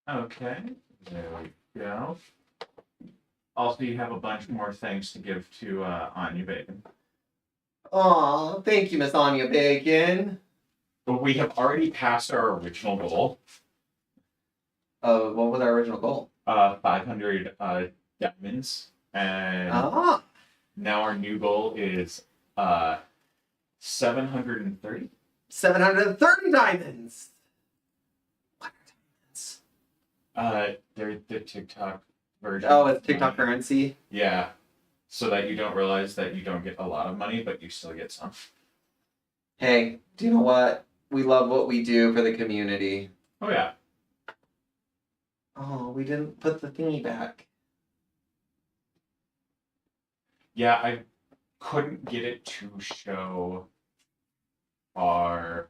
Okay, there we go. Also, you have a bunch more things to give to Anya Bacon. Aw, thank you, Miss Anya Bacon. But we have already passed our original goal. What was our original goal? 500 diamonds, and now our new goal is 730. 730 diamonds. What are diamonds? They're the TikTok version. Oh, it's TikTok currency. Yeah, so that you don't realize that you don't get a lot of money, but you still get some. Hey, do you know what? We love what we do for the community. Oh yeah. Oh, we didn't put the thingy back. Yeah, I couldn't get it to show our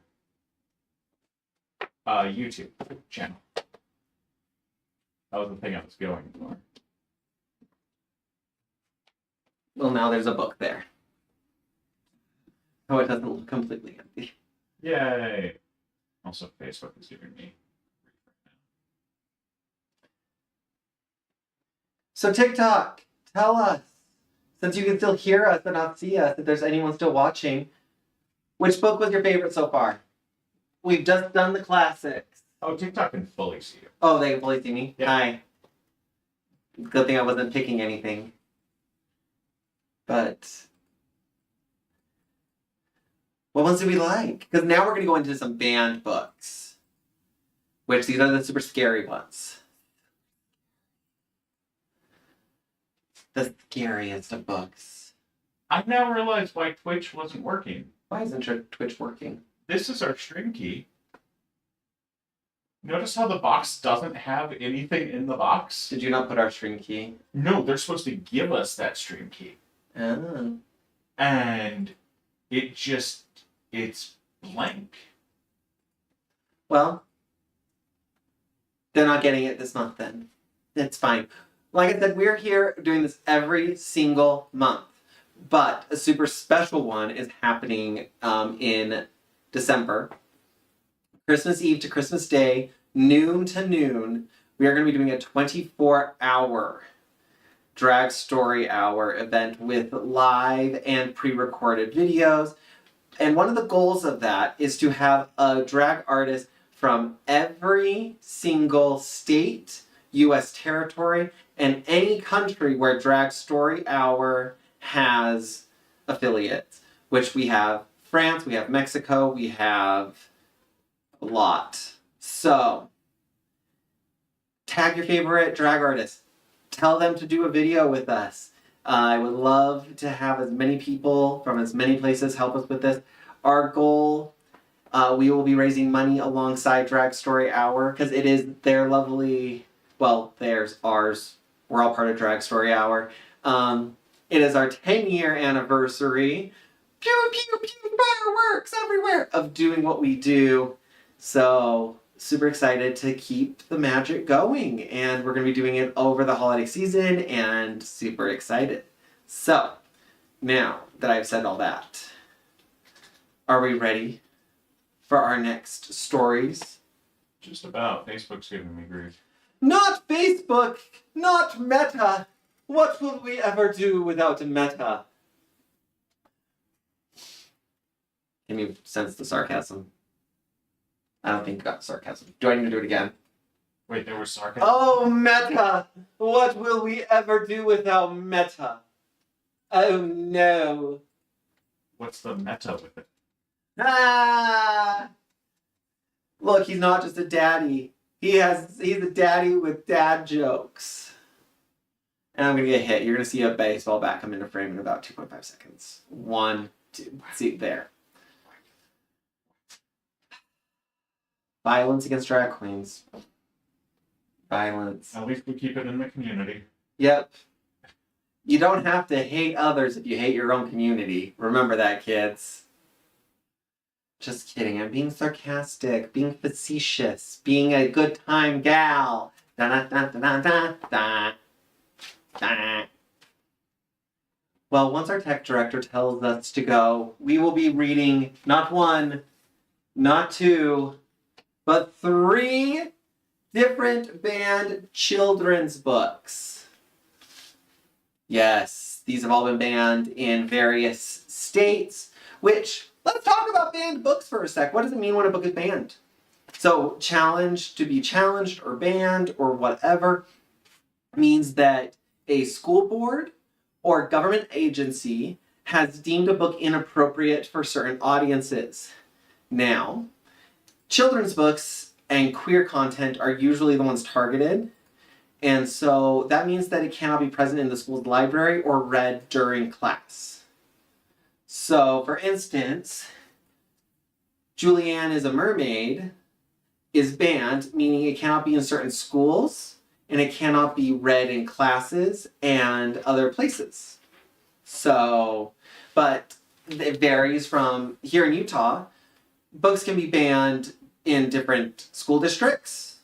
YouTube channel. That was the thing I was going for. Well, now there's a book there. Oh, it doesn't look completely empty. Yay! Also, Facebook is giving me. So TikTok, tell us, since you can still hear us but not see us, if there's anyone still watching, which book was your favorite so far? We've just done the classics. Oh, TikTok can fully see you. Oh, they can fully see me? Yeah. Hi. Good thing I wasn't picking anything. But what ones do we like? Because now we're going to go into some banned books. Which these are the super scary ones. The scariest of books. I now realize why Twitch wasn't working. Why isn't your Twitch working? This is our stream key. Notice how the box doesn't have anything in the box? Did you not put our stream key? No, they're supposed to give us that stream key. Oh. And it's blank. Well, they're not getting it this month then. It's fine. Like I said, we're here doing this every single month. But a super special one is happening in December. Christmas Eve to Christmas Day, noon to noon, we are going to be doing a 24-hour drag story hour event with live and pre-recorded videos. And one of the goals of that is to have a drag artist from every single state, U.S. territory, and any country where Drag Story Hour has affiliates, which we have France, we have Mexico, we have a lot. So, tag your favorite drag artist. Tell them to do a video with us. I would love to have as many people from as many places help us with this. Our goal, we will be raising money alongside Drag Story Hour because it is their lovely, well, theirs, ours. We're all part of Drag Story Hour. It is our 10-year anniversary. Pew, pew, pew, fireworks everywhere of doing what we do. So, super excited to keep the magic going. And we're going to be doing it over the holiday season and super excited. So, now that I've said all that, are we ready for our next stories? Just about. Facebook's giving me grief. Not Facebook! Not Meta! What will we ever do without Meta? Can you sense the sarcasm? I don't think you got the sarcasm. Do I need to do it again? Wait, there was sarcasm? Oh, Meta! What will we ever do without Meta? Oh, no. What's the meta with it? Ah! Look, he's not just a daddy. He's a daddy with dad jokes. And I'm going to get hit. You're going to see a baseball bat come into frame in about 2.5 seconds. 1, 2. See, there. Violence against drag queens. Violence. At least we keep it in the community. Yep. You don't have to hate others if you hate your own community. Remember that, kids. Just kidding. I'm being sarcastic, being facetious, being a good time gal. Da da da da da da da. Well, once our tech director tells us to go, we will be reading not 1, not 2, but 3 Different banned children's books. Yes, these have all been banned in various states, which, let's talk about banned books for a sec. What does it mean when a book is banned? So, challenged, to be challenged or banned or whatever, means that a school board or government agency has deemed a book inappropriate for certain audiences. Now, children's books and queer content are usually the ones targeted, and so that means that it cannot be present in the school's library or read during class. So, for instance, Julianne is a Mermaid is banned, meaning it cannot be in certain schools and it cannot be read in classes and other places. So, but it varies from here in Utah. Books can be banned in different school districts,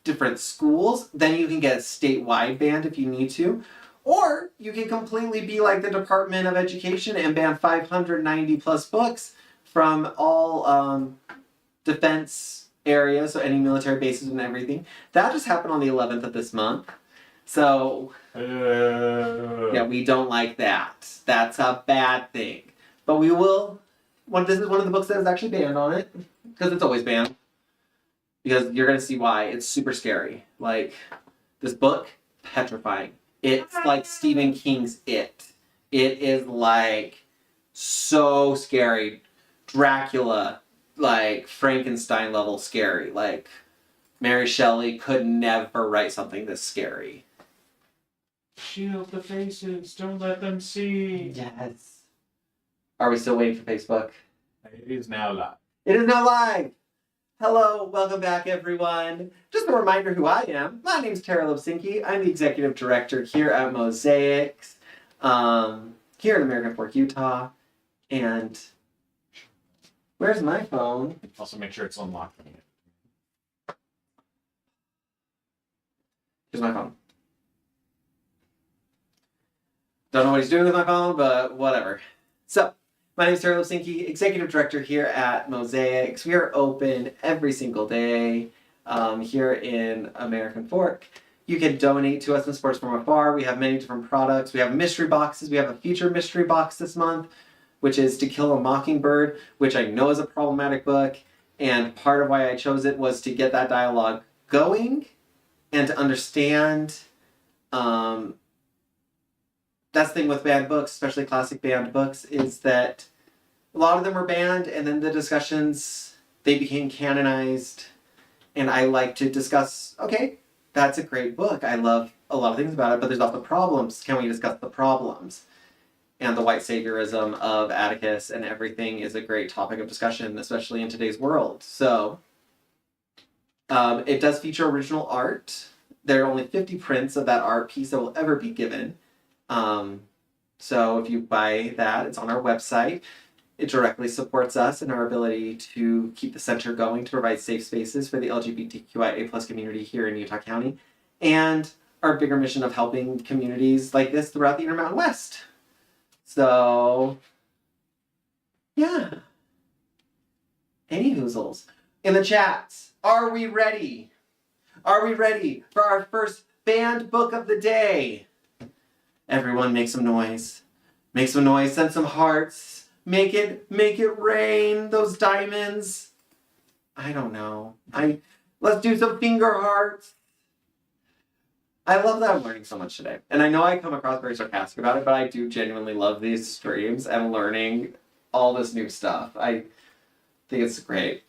different schools. Then you can get a statewide ban if you need to. Or you can completely be like the Department of Education and ban 590 plus books from all defense areas, so any military bases and everything. That just happened on the 11th of this month. So, yeah, we don't like that. That's a bad thing. But we will, this is one of the books that is actually banned on it, because it's always banned. Because you're going to see why. It's super scary. Like, this book, petrifying. It's like Stephen King's It. It is like so scary. Dracula, like Frankenstein level scary. Like Mary Shelley could never write something this scary. Shield the faces. Don't let them see. Yes. Are we still waiting for Facebook? It is now live. It is now live. Hello, welcome back everyone. Just a reminder who I am. My name's Tara Lipsinki. I'm the executive director here at Mosaics, here in American Fork, Utah. And where's my phone? Also make sure it's unlocked. Here's my phone. Don't know what he's doing with my phone, but whatever. So, my name is Tara Lipsinki, Executive Director here at Mosaics. We are open every single day here in American Fork. You can donate to us in Sports from Afar. We have many different products. We have mystery boxes. We have a feature mystery box this month, which is To Kill a Mockingbird, which I know is a problematic book. And part of why I chose it was to get that dialogue going and to understand. That's the thing with banned books, especially classic banned books, is that a lot of them were banned and then the discussions, they became canonized. And I like to discuss, okay, that's a great book. I love a lot of things about it, but there's also problems. Can we discuss the problems? And the white saviorism of Atticus and everything is a great topic of discussion, especially in today's world. So, it does feature original art. There are only 50 prints of that art piece that will ever be given. So if you buy that, it's on our website. It directly supports us and our ability to keep the center going, to provide safe spaces for the LGBTQIA+ community here in Utah County, and our bigger mission of helping communities like this throughout the Intermountain West. So, yeah. Any hoozles. In the chats, are we ready? Are we ready for our first banned book of the day? Everyone make some noise. Make some noise, send some hearts. Make it rain, those diamonds. I don't know. Let's do some finger hearts. I love that I'm learning so much today. And I know I come across very sarcastic about it, but I do genuinely love these streams and learning all this new stuff. I think it's great.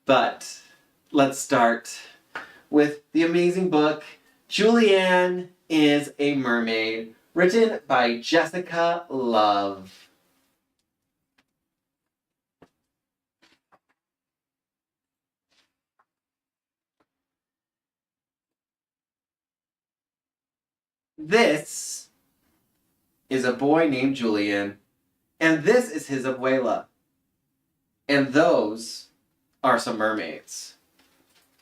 But let's start with the amazing book, Julianne is a Mermaid, written by Jessica Love. This is a boy named Julian, and this is his abuela. And those are some mermaids.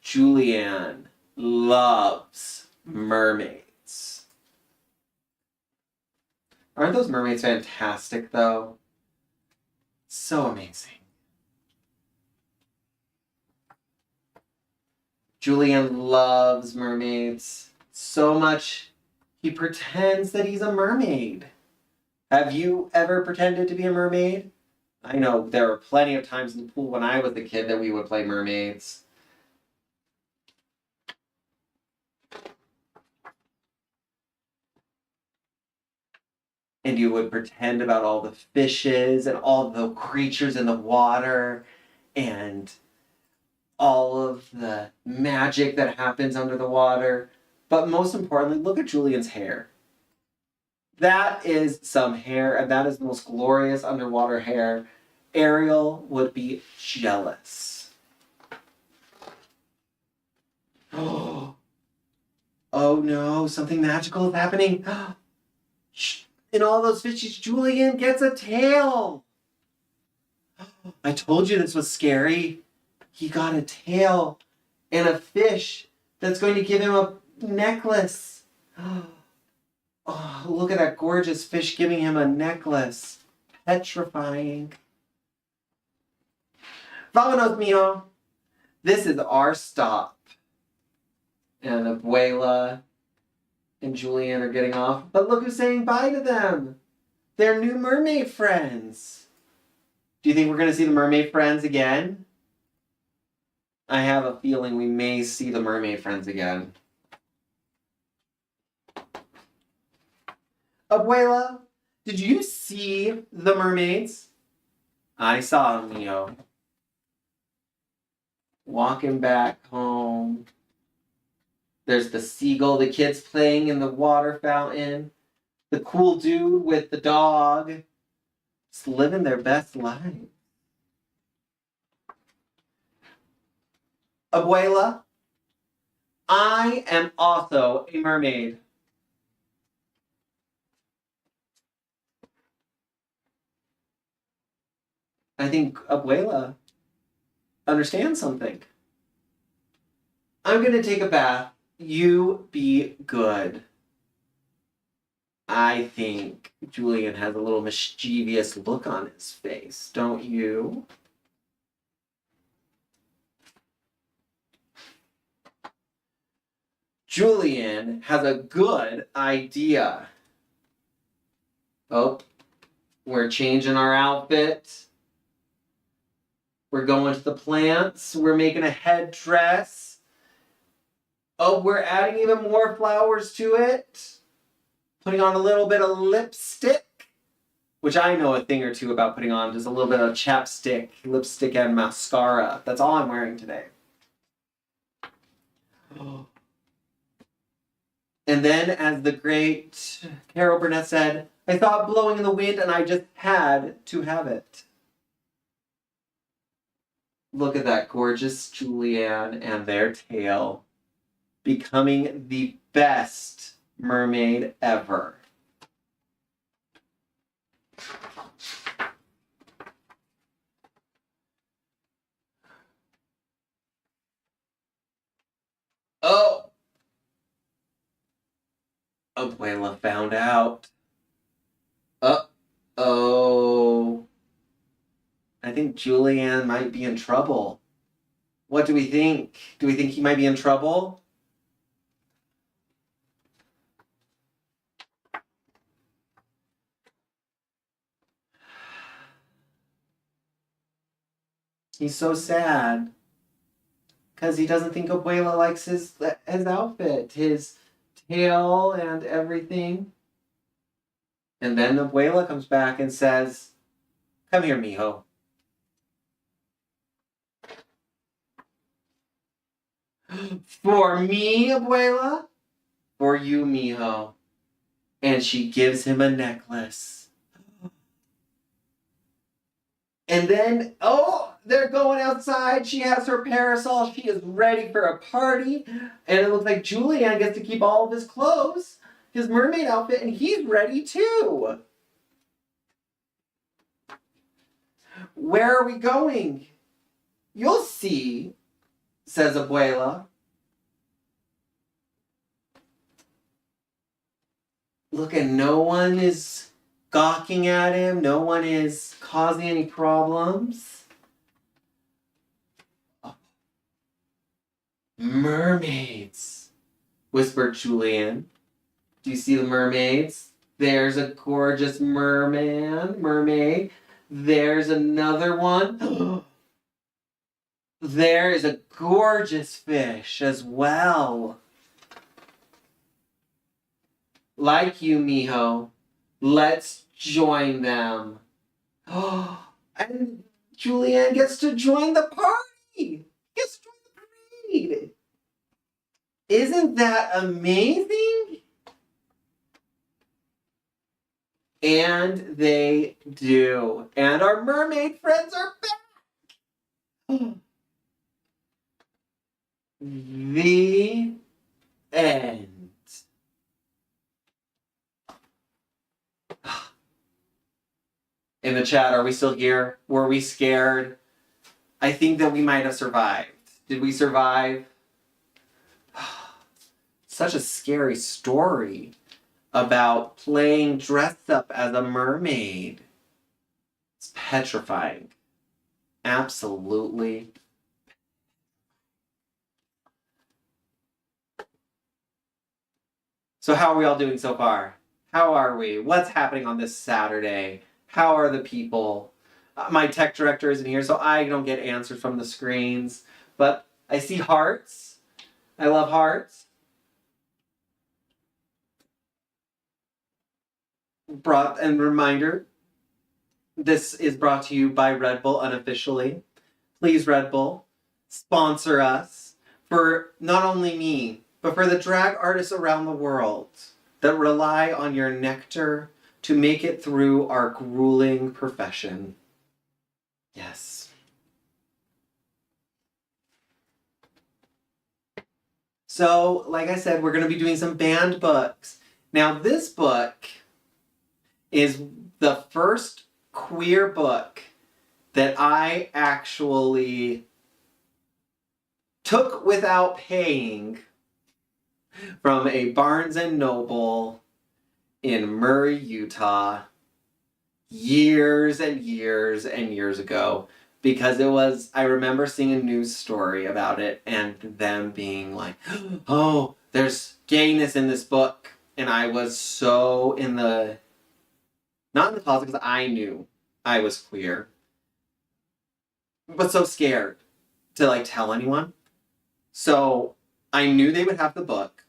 Julianne loves mermaids. Aren't those mermaids fantastic, though? So amazing. Julian loves mermaids so much he pretends that he's a mermaid. Have you ever pretended to be a mermaid? I know there were plenty of times in the pool when I was a kid that we would play mermaids. And you would pretend about all the fishes and all the creatures in the water and all of the magic that happens under the water. But most importantly, look at Julian's hair. That is some hair, and that is the most glorious underwater hair. Ariel would be jealous. Oh no, something magical is happening. In all those fishes, Julian gets a tail. I told you this was scary. He got a tail and a fish that's going to give him a necklace. Oh, look at that gorgeous fish giving him a necklace. Petrifying. Vámonos, mijo. This is our stop. And Abuela and Julian are getting off. But look who's saying bye to them. They're new mermaid friends. Do you think we're going to see the mermaid friends again? I have a feeling we may see the mermaid friends again. Abuela, did you see the mermaids? I saw them, Leo. Walking back home. There's the seagull, the kids playing in the water fountain. The cool dude with the dog. Just living their best life. Abuela, I am also a mermaid. I think Abuela understands something. I'm going to take a bath. You be good. I think Julian has a little mischievous look on his face, don't you? Julian has a good idea. Oh, we're changing our outfit. We're going to the plants. We're making a headdress. Oh, we're adding even more flowers to it. Putting on a little bit of lipstick, which I know a thing or two about putting on. Just a little bit of chapstick, lipstick, and mascara. That's all I'm wearing today. And then, as the great Carol Burnett said, I saw it blowing in the wind and I just had to have it. Look at that gorgeous Julianne and their tail becoming the best mermaid ever. Oh! Abuela found out. Uh-oh. I think Julianne might be in trouble. What do we think? Do we think he might be in trouble? He's so sad. Because he doesn't think Abuela likes his outfit, his tail and everything. And then Abuela comes back and says, come here, mijo. For me, Abuela? For you, mijo. And she gives him a necklace. And then, oh, they're going outside. She has her parasol. She is ready for a party. And it looks like Julian gets to keep all of his clothes, his mermaid outfit, and he's ready too. Where are we going? You'll see, says Abuela. Look, and no one is gawking at him. No one is causing any problems. Mermaids, whispered Julian. Do you see the mermaids? There's a gorgeous mermaid. There's another one. There is a gorgeous fish as well. Like you, Miho, let's join them. And Julianne gets to join the party. Gets to join the parade. Isn't that amazing? And they do. And our mermaid friends are back. The end. In the chat, are we still here? Were we scared? I think that we might have survived. Did we survive? Such a scary story about playing dressed up as a mermaid. It's petrifying. Absolutely. So how are we all doing so far? How are we? What's happening on this Saturday? How are the people? My tech director isn't here, so I don't get answers from the screens. But I see hearts. I love hearts. Reminder, this is brought to you by Red Bull unofficially. Please, Red Bull, sponsor us for not only me, but for the drag artists around the world that rely on your nectar to make it through our grueling profession. Yes. So, like I said, we're going to be doing some banned books. Now, this book is the first queer book that I actually took without paying from a Barnes & Noble in Murray, Utah, years and years and years ago, because it was, I remember seeing a news story about it and them being like, oh, there's gayness in this book. And I was so not in the closet because I knew I was queer, but so scared to tell anyone. So I knew they would have the book.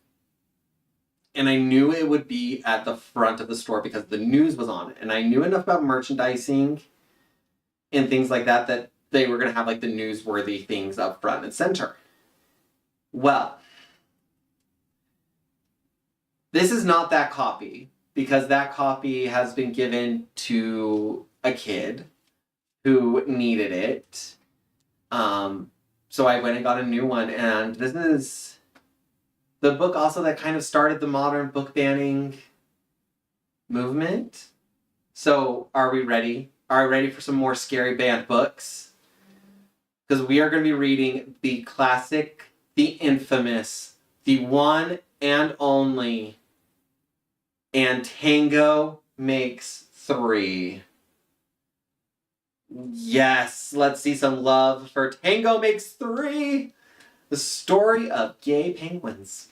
And I knew it would be at the front of the store because the news was on it. And I knew enough about merchandising and things like that that they were going to have the newsworthy things up front and center. Well, this is not that copy because that copy has been given to a kid who needed it. So I went and got a new one, and this is the book also that kind of started the modern book banning movement. So are we ready? Are we ready for some more scary banned books? Because we are going to be reading the classic, the infamous, the one and only And Tango Makes Three. Yes, let's see some love for Tango Makes Three. The story of gay penguins.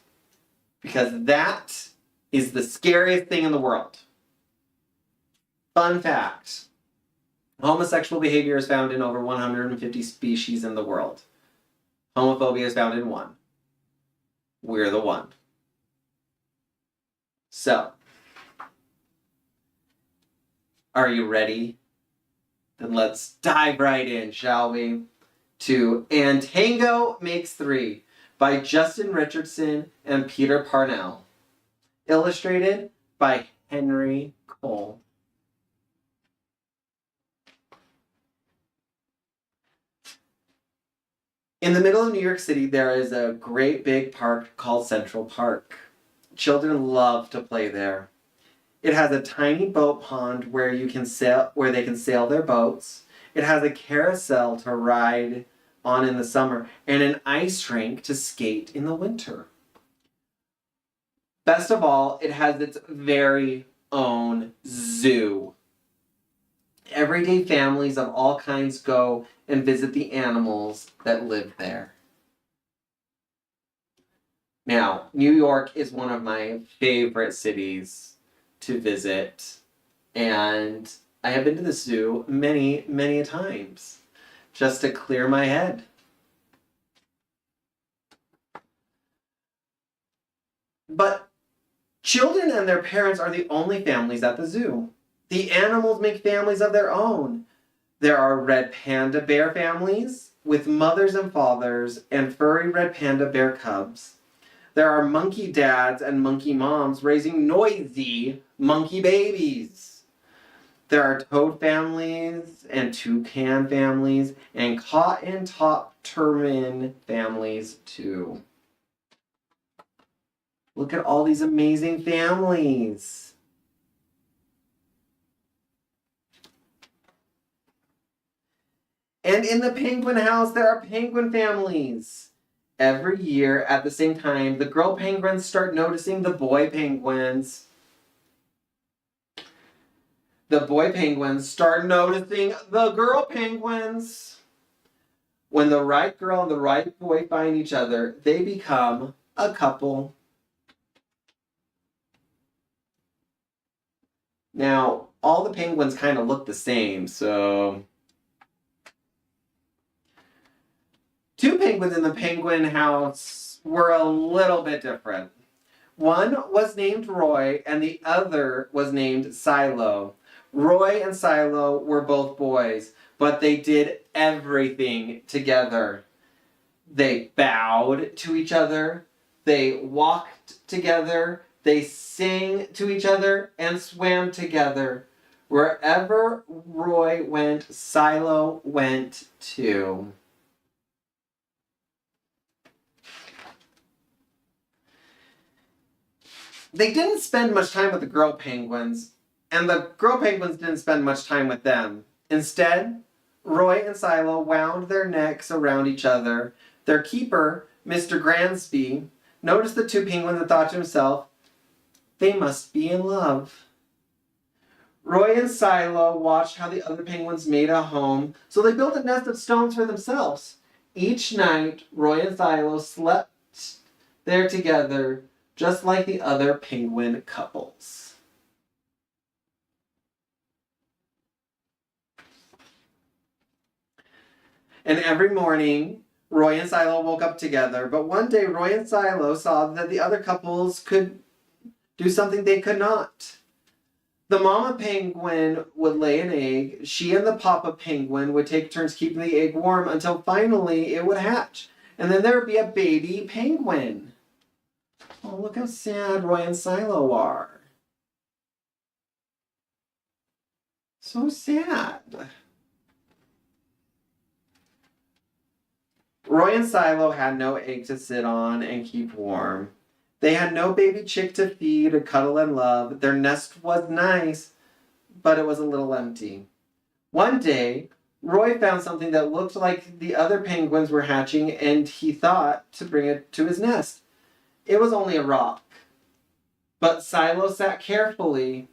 Because that is the scariest thing in the world. Fun fact. Homosexual behavior is found in over 150 species in the world. Homophobia is found in one. We're the one. So, are you ready? Then let's dive right in, shall we? To And Tango Makes Three by Justin Richardson and Peter Parnell. Illustrated by Henry Cole. In the middle of New York City, there is a great big park called Central Park. Children love to play there. It has a tiny boat pond where they can sail their boats. It has a carousel to ride on in the summer and an ice rink to skate in the winter. Best of all, it has its very own zoo. Everyday families of all kinds go and visit the animals that live there. Now, New York is one of my favorite cities to visit, and I have been to the zoo many, many times just to clear my head. But children and their parents are the only families at the zoo. The animals make families of their own. There are red panda bear families with mothers and fathers and furry red panda bear cubs. There are monkey dads and monkey moms raising noisy monkey babies. There are toad families and toucan families and cotton top turban families too. Look at all these amazing families. And in the penguin house, there are penguin families. Every year at the same time, the girl penguins start noticing the boy penguins. The boy penguins start noticing the girl penguins. When the right girl and the right boy find each other, they become a couple. Now, all the penguins kind of look the same, so... Two penguins in the penguin house were a little bit different. One was named Roy and the other was named Silo. Roy and Silo were both boys, but they did everything together. They bowed to each other, they walked together, they sang to each other and swam together. Wherever Roy went, Silo went too. They didn't spend much time with the girl penguins, and the girl penguins didn't spend much time with them. Instead, Roy and Silo wound their necks around each other. Their keeper, Mr. Gransby, noticed the two penguins and thought to himself, they must be in love. Roy and Silo watched how the other penguins made a home, so they built a nest of stones for themselves. Each night, Roy and Silo slept there together, just like the other penguin couples. And every morning, Roy and Silo woke up together, but one day Roy and Silo saw that the other couples could do something they could not. The mama penguin would lay an egg. She and the papa penguin would take turns keeping the egg warm until finally it would hatch. And then there would be a baby penguin. Oh, look how sad Roy and Silo are. So sad. Roy and Silo had no egg to sit on and keep warm. They had no baby chick to feed or cuddle and love. Their nest was nice, but it was a little empty. One day, Roy found something that looked like the other penguins were hatching, and he thought to bring it to his nest. It was only a rock. But Silo sat carefully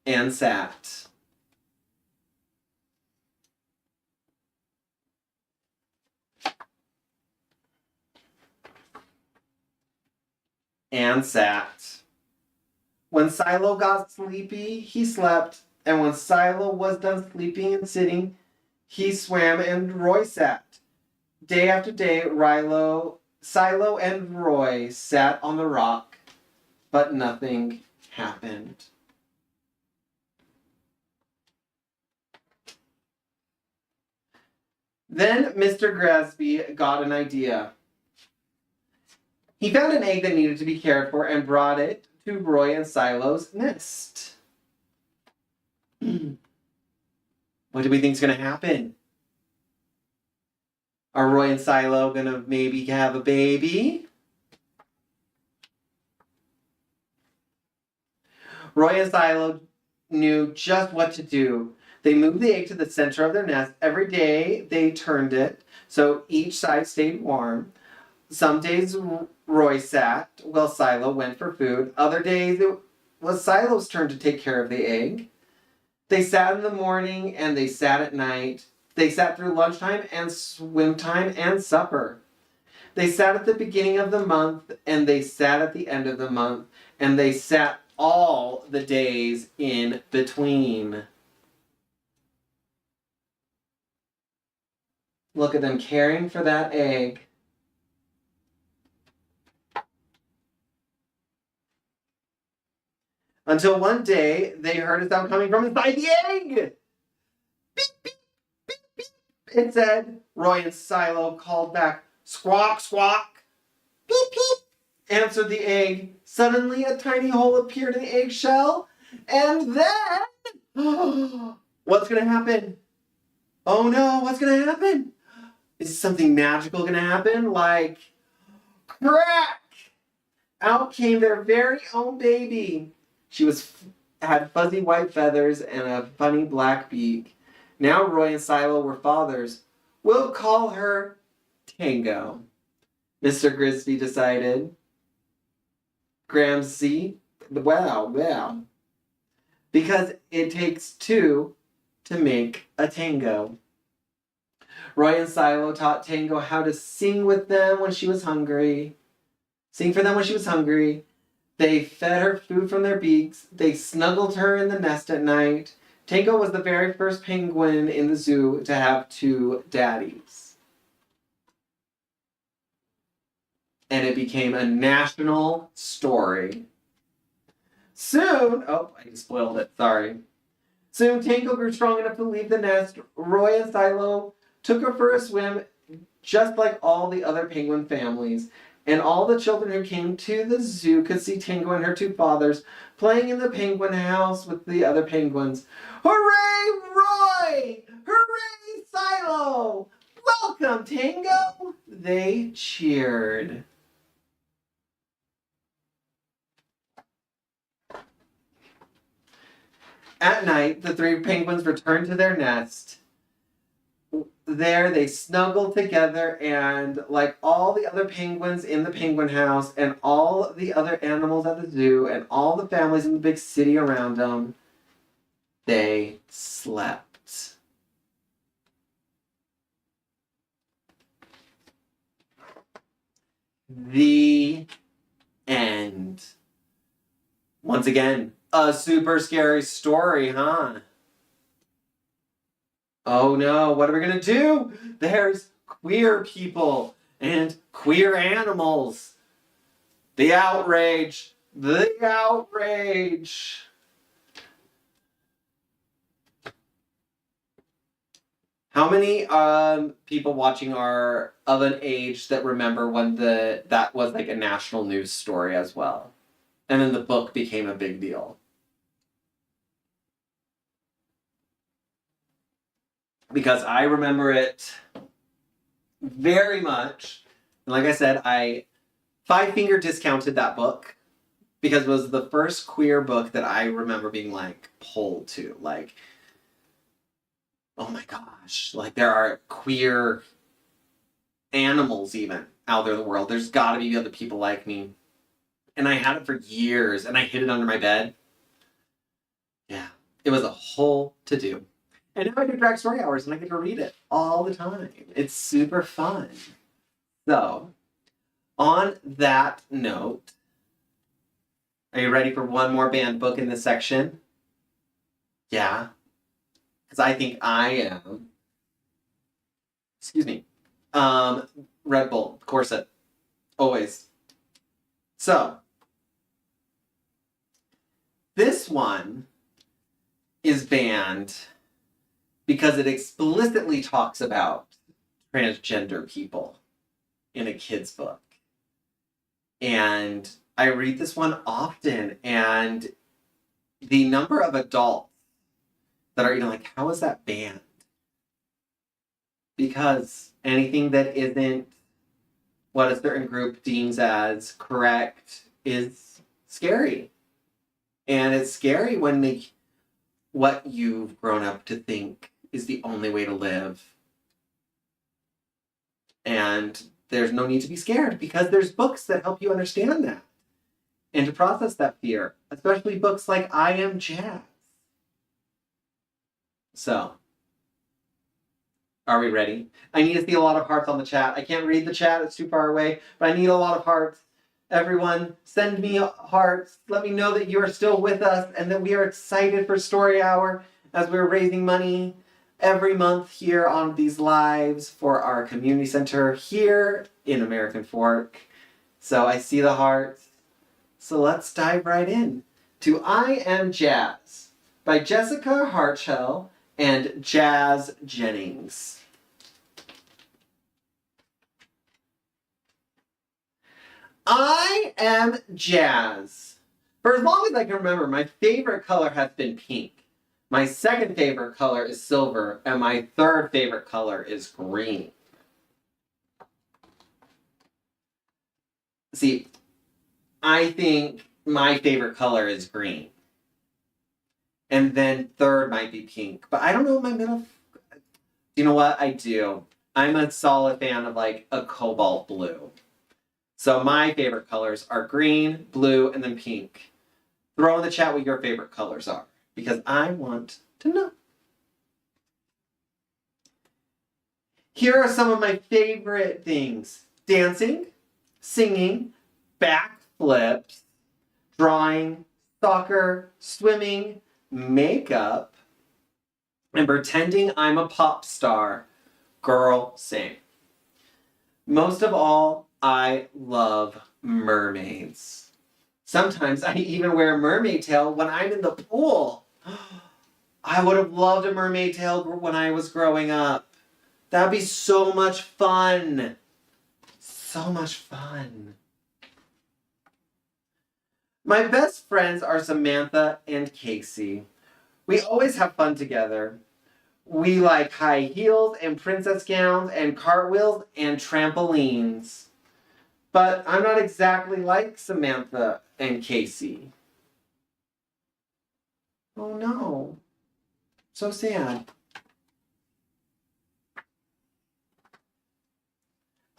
and sat. And sat. When Silo got sleepy, he slept, and when Silo was done sleeping and sitting, he swam and Roy sat. Day after day, Silo and Roy sat on the rock, but nothing happened. Then Mr. Gransby got an idea. He found an egg that needed to be cared for and brought it to Roy and Silo's nest. What do we think is going to happen? Are Roy and Silo going to maybe have a baby? Roy and Silo knew just what to do. They moved the egg to the center of their nest. Every day they turned it so each side stayed warm. Some days Roy sat while Silo went for food. Other days it was Silo's turn to take care of the egg. They sat in the morning and they sat at night. They sat through lunchtime and swim time and supper. They sat at the beginning of the month, and they sat at the end of the month, and they sat all the days in between. Look at them caring for that egg. Until one day, they heard a sound coming from inside the egg. Beep, beep, beep, beep. It said. Roy and Silo called back. Squawk, squawk. Beep, beep. Answered the egg. Suddenly, a tiny hole appeared in the eggshell. And then... what's going to happen? Oh no, what's going to happen? Is something magical going to happen? Like... crack! Out came their very own baby. She had fuzzy white feathers and a funny black beak. Now Roy and Silo were fathers. We'll call her Tango, Mr. Grisby decided. Gramsci, wow. Because it takes two to make a tango. Roy and Silo taught Tango how to sing with them when she was hungry. Sing for them when she was hungry. They fed her food from their beaks. They snuggled her in the nest at night. Tango was the very first penguin in the zoo to have two daddies. And it became a national story. Soon, oh, I spoiled it, sorry. Soon Tango grew strong enough to leave the nest. Roy and Silo took her for a swim, just like all the other penguin families. And all the children who came to the zoo could see Tango and her two fathers playing in the penguin house with the other penguins. Hooray, Roy! Hooray, Silo! Welcome, Tango! They cheered. At night, the three penguins returned to their nest. There they snuggled together, and like all the other penguins in the penguin house and all the other animals at the zoo and all the families in the big city around them, they slept. The end. Once again, a super scary story, huh? Oh no, what are we gonna do? There's queer people and queer animals. The outrage. The outrage. How many people watching are of an age that remember when that was like a national news story as well? And then the book became a big deal. Because I remember it very much. And like I said, I 5-finger discounted that book because it was the first queer book that I remember being like pulled to. Like, oh my gosh, like there are queer animals even out there in the world. There's gotta be other people like me. And I had it for years and I hid it under my bed. Yeah, it was a whole to-do. And now I do drag story hours and I get to read it all the time. It's super fun. So, on that note, are you ready for one more banned book in this section? Yeah. Because I think I am. Excuse me. Red Bull, corset. Always. So, this one is banned because it explicitly talks about transgender people in a kid's book. And I read this one often, and the number of adults that are, like, how is that banned? Because anything that isn't what a certain group deems as correct is scary. And it's scary when what you've grown up to think is the only way to live. And there's no need to be scared because there's books that help you understand that and to process that fear, especially books like I Am Jazz. So, Are we ready? I need to see a lot of hearts on the chat. I can't read the chat, it's too far away, but I need a lot of hearts. Everyone, send me hearts. Let me know that you are still with us and that we are excited for Story Hour as we're raising money every month here on these lives for our community center here in American Fork. So I see the hearts. So let's dive right in to I Am Jazz by Jessica Hartshell and Jazz Jennings. I am Jazz. For as long as I can remember, my favorite color has been pink. My second favorite color is silver, and my third favorite color is green. See, I think my favorite color is green. And then third might be pink, but I don't know what my middle. You know what? I do. I'm a solid fan of like a cobalt blue. So my favorite colors are green, blue, and then pink. Throw in the chat what your favorite colors are, because I want to know. Here are some of my favorite things: dancing, singing, backflips, drawing, soccer, swimming, makeup, and pretending I'm a pop star. Girl, same. Most of all, I love mermaids. Sometimes I even wear a mermaid tail when I'm in the pool. I would have loved a mermaid tail when I was growing up. That'd be so much fun. So much fun. My best friends are Samantha and Casey. We always have fun together. We like high heels and princess gowns and cartwheels and trampolines. But I'm not exactly like Samantha and Casey. Oh no. So sad.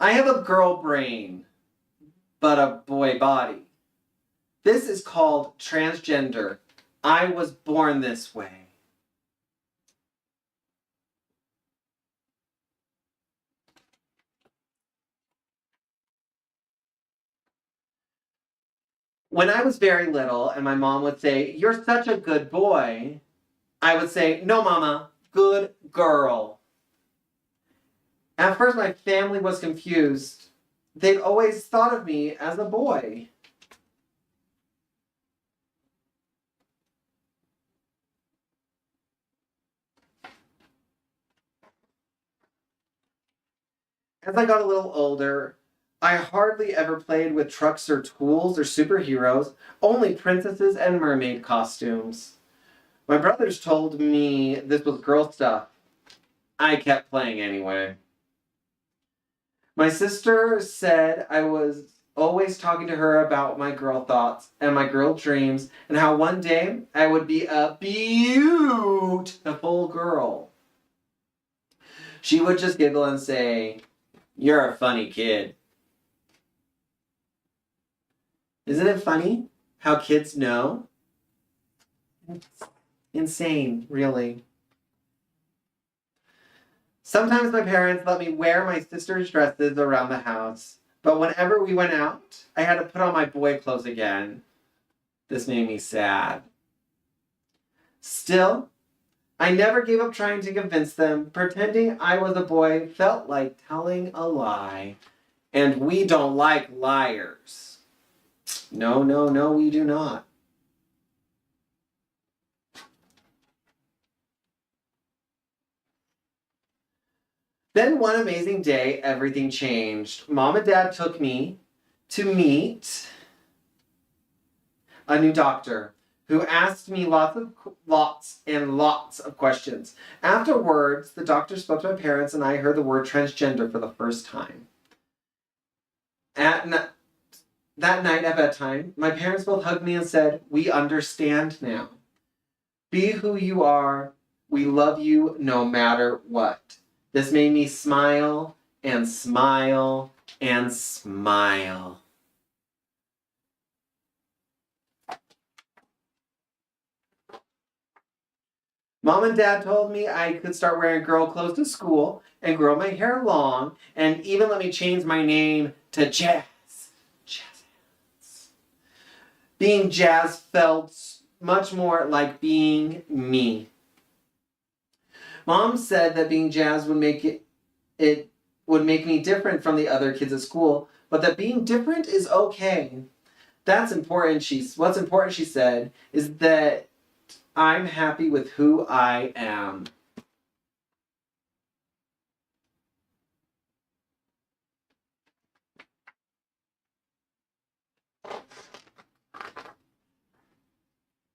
I have a girl brain, but a boy body. This is called transgender. I was born this way. When I was very little and my mom would say, "You're such a good boy," I would say, "No, Mama, good girl." At first, my family was confused. They'd always thought of me as a boy. As I got a little older, I hardly ever played with trucks or tools or superheroes, only princesses and mermaid costumes. My brothers told me this was girl stuff. I kept playing anyway. My sister said I was always talking to her about my girl thoughts and my girl dreams and how one day I would be a beautiful girl. She would just giggle and say, "You're a funny kid." Isn't it funny how kids know? It's insane, really. Sometimes my parents let me wear my sister's dresses around the house, but whenever we went out, I had to put on my boy clothes again. This made me sad. Still, I never gave up trying to convince them. Pretending I was a boy felt like telling a lie. And we don't like liars. No, no, no, we do not. Then one amazing day, everything changed. Mom and Dad took me to meet a new doctor who asked me lots and lots of questions. Afterwards, the doctor spoke to my parents and I heard the word transgender for the first time. That night at bedtime, my parents both hugged me and said, "We understand now. Be who you are. We love you no matter what." This made me smile and smile and smile. Mom and Dad told me I could start wearing girl clothes to school and grow my hair long and even let me change my name to Jazz. Jazz. Being Jazz felt much more like being me. Mom said that being Jazz would make it would make me different from the other kids at school, but that being different is okay. That's important. What's important, she said, is that I'm happy with who I am.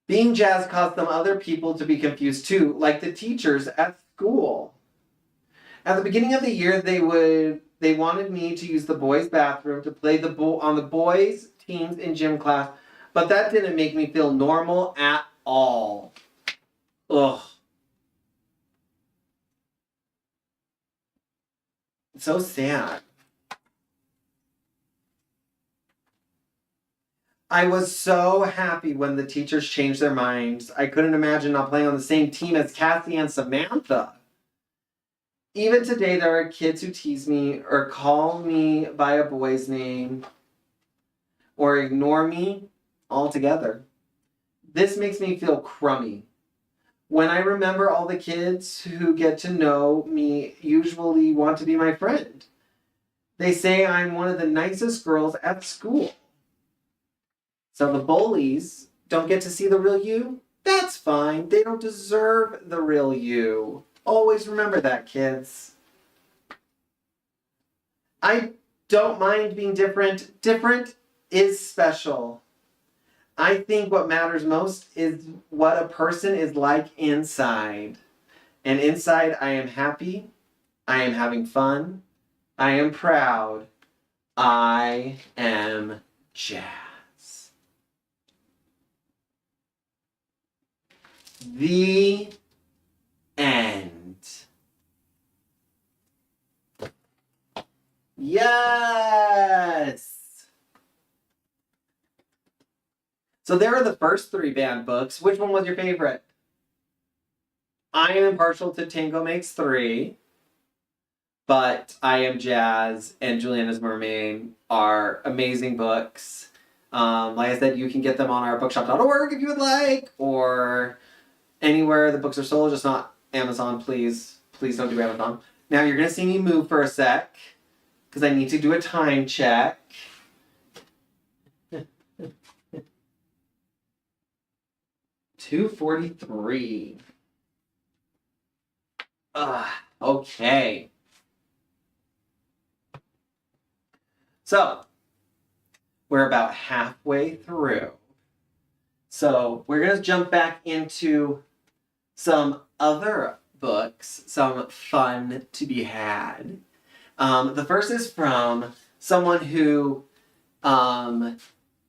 Being Jazz caused some other people to be confused too, like the teachers at school. At the beginning of the year, they wanted me to use the boys' bathroom to play on the boys' teams in gym class, but that didn't make me feel normal at all. Ugh. It's so sad. I was so happy when the teachers changed their minds. I couldn't imagine not playing on the same team as Cassie and Samantha. Even today, there are kids who tease me or call me by a boy's name or ignore me altogether. This makes me feel crummy. When I remember all the kids who get to know me usually want to be my friend. They say I'm one of the nicest girls at school. So the bullies don't get to see the real you? That's fine. They don't deserve the real you. Always remember that, kids. I don't mind being different. Different is special. I think what matters most is what a person is like inside. And inside, I am happy. I am having fun. I am proud. I am Jazz. The end. Yes! So there are the first 3 banned books. Which one was your favorite? I am impartial to Tango Makes 3, but I Am Jazz and Juliana's Mermaid are amazing books. Like I said, you can get them on our bookshop.org if you would like, or anywhere the books are sold, just not Amazon, please. Please don't do Amazon. Now you're going to see me move for a sec, because I need to do a time check. $2:43. Okay. So, we're about halfway through. So, we're going to jump back into some other books, some fun to be had. The first is from someone who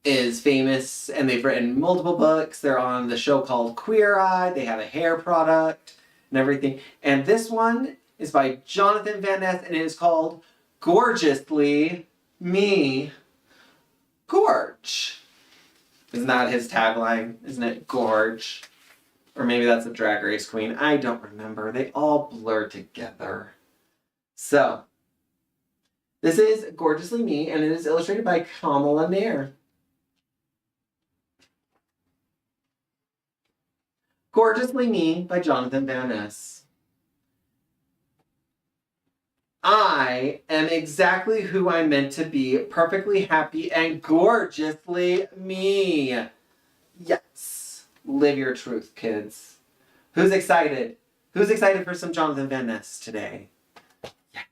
is famous, and they've written multiple books. They're on the show called Queer Eye. They have a hair product and everything. And this one is by Jonathan Van Ness, and it is called Gorgeously Me. Gorge. Isn't that his tagline? Isn't it Gorge? Or maybe that's a Drag Race queen. I don't remember. They all blur together. So, this is Gorgeously Me, and it is illustrated by Kamala Nair. Gorgeously Me by Jonathan Van Ness. I am exactly who I'm meant to be, perfectly happy and gorgeously me. Yes. Live your truth, kids. Who's excited? Who's excited for some Jonathan Van Ness today? Yeah.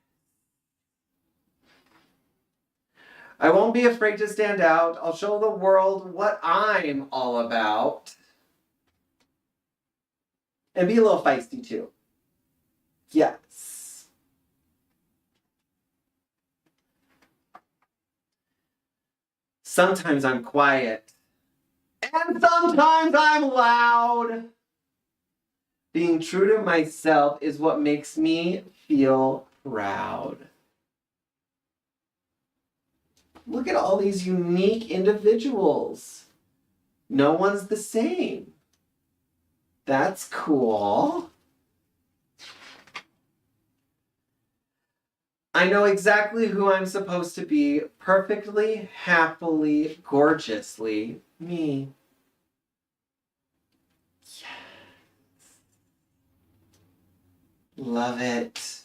I won't be afraid to stand out. I'll show the world what I'm all about. And be a little feisty too. Yes. Sometimes I'm quiet. And sometimes I'm loud. Being true to myself is what makes me feel proud. Look at all these unique individuals. No one's the same. That's cool. I know exactly who I'm supposed to be. Perfectly, happily, gorgeously me. Yes. Love it.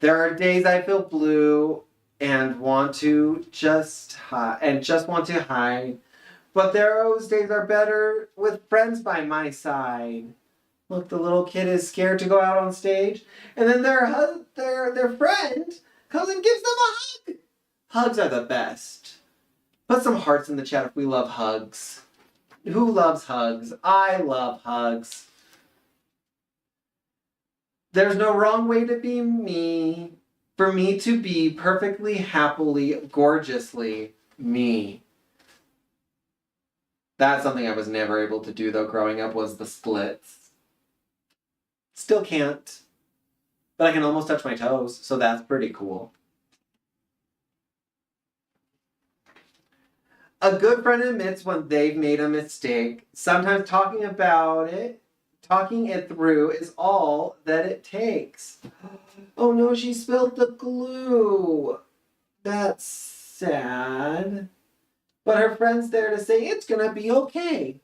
There are days I feel blue and want to just hide and just want to hide. But those days are better with friends by my side. Look, the little kid is scared to go out on stage, and then their friend comes and gives them a hug. Hugs are the best. Put some hearts in the chat if we love hugs. Who loves hugs? I love hugs. There's no wrong way to be me. For me to be perfectly, happily, gorgeously me. That's something I was never able to do though growing up, was the splits. Still can't. But I can almost touch my toes, so that's pretty cool. A good friend admits when they've made a mistake. Sometimes talking it through is all that it takes. Oh no, she spilled the glue. That's sad. But her friend's there to say it's gonna be okay.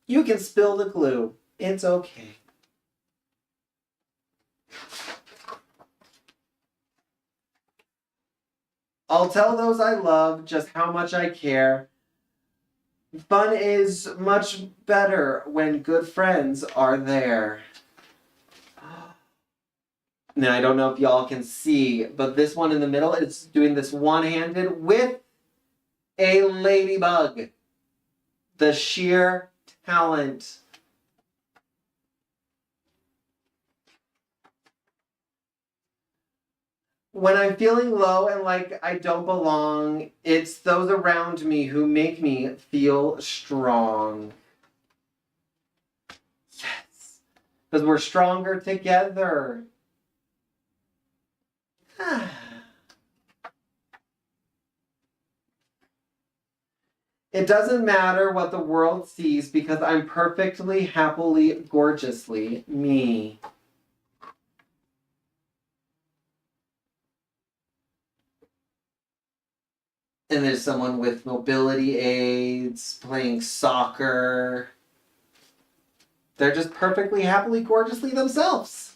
You can spill the glue. It's okay. I'll tell those I love just how much I care. Fun is much better when good friends are there. Now, I don't know if y'all can see, but this one in the middle is doing this one-handed with a ladybug. The sheer talent. When I'm feeling low and like I don't belong, it's those around me who make me feel strong. Yes, because we're stronger together. It doesn't matter what the world sees because I'm perfectly, happily, gorgeously me. And there's someone with mobility aids playing soccer. They're just perfectly, happily, gorgeously themselves.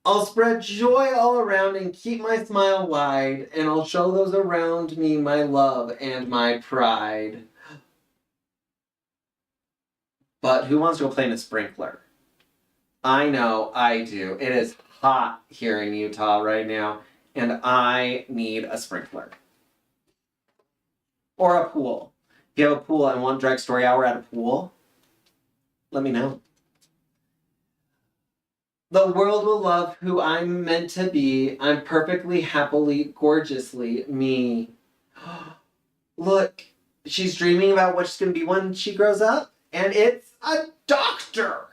I'll spread joy all around and keep my smile wide, and I'll show those around me my love and my pride. But who wants to go play in a sprinkler? I know, I do. It is hot here in Utah right now, and I need a sprinkler. Or a pool. If you have a pool and want Drag Story Hour at a pool, let me know. The world will love who I'm meant to be. I'm perfectly, happily, gorgeously me. Look, she's dreaming about what she's going to be when she grows up, and it's a doctor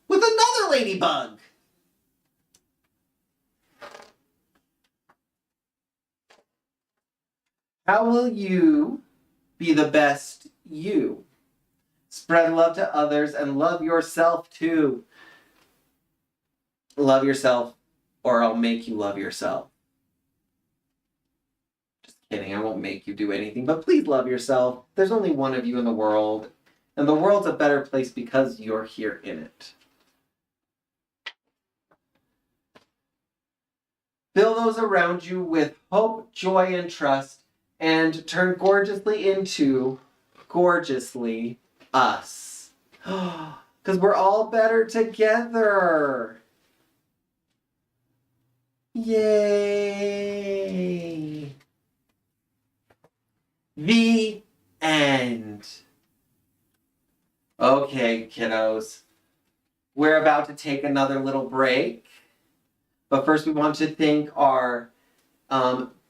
with another ladybug. How will you be the best you? Spread love to others and love yourself too. Love yourself, or I'll make you love yourself. Just kidding, I won't make you do anything, but please love yourself. There's only one of you in the world, and the world's a better place because you're here in it. Fill those around you with hope, joy, and trust, and turn gorgeously into gorgeously us. Because we're all better together. Yay! The end. Okay, kiddos. We're about to take another little break. But first we want to thank our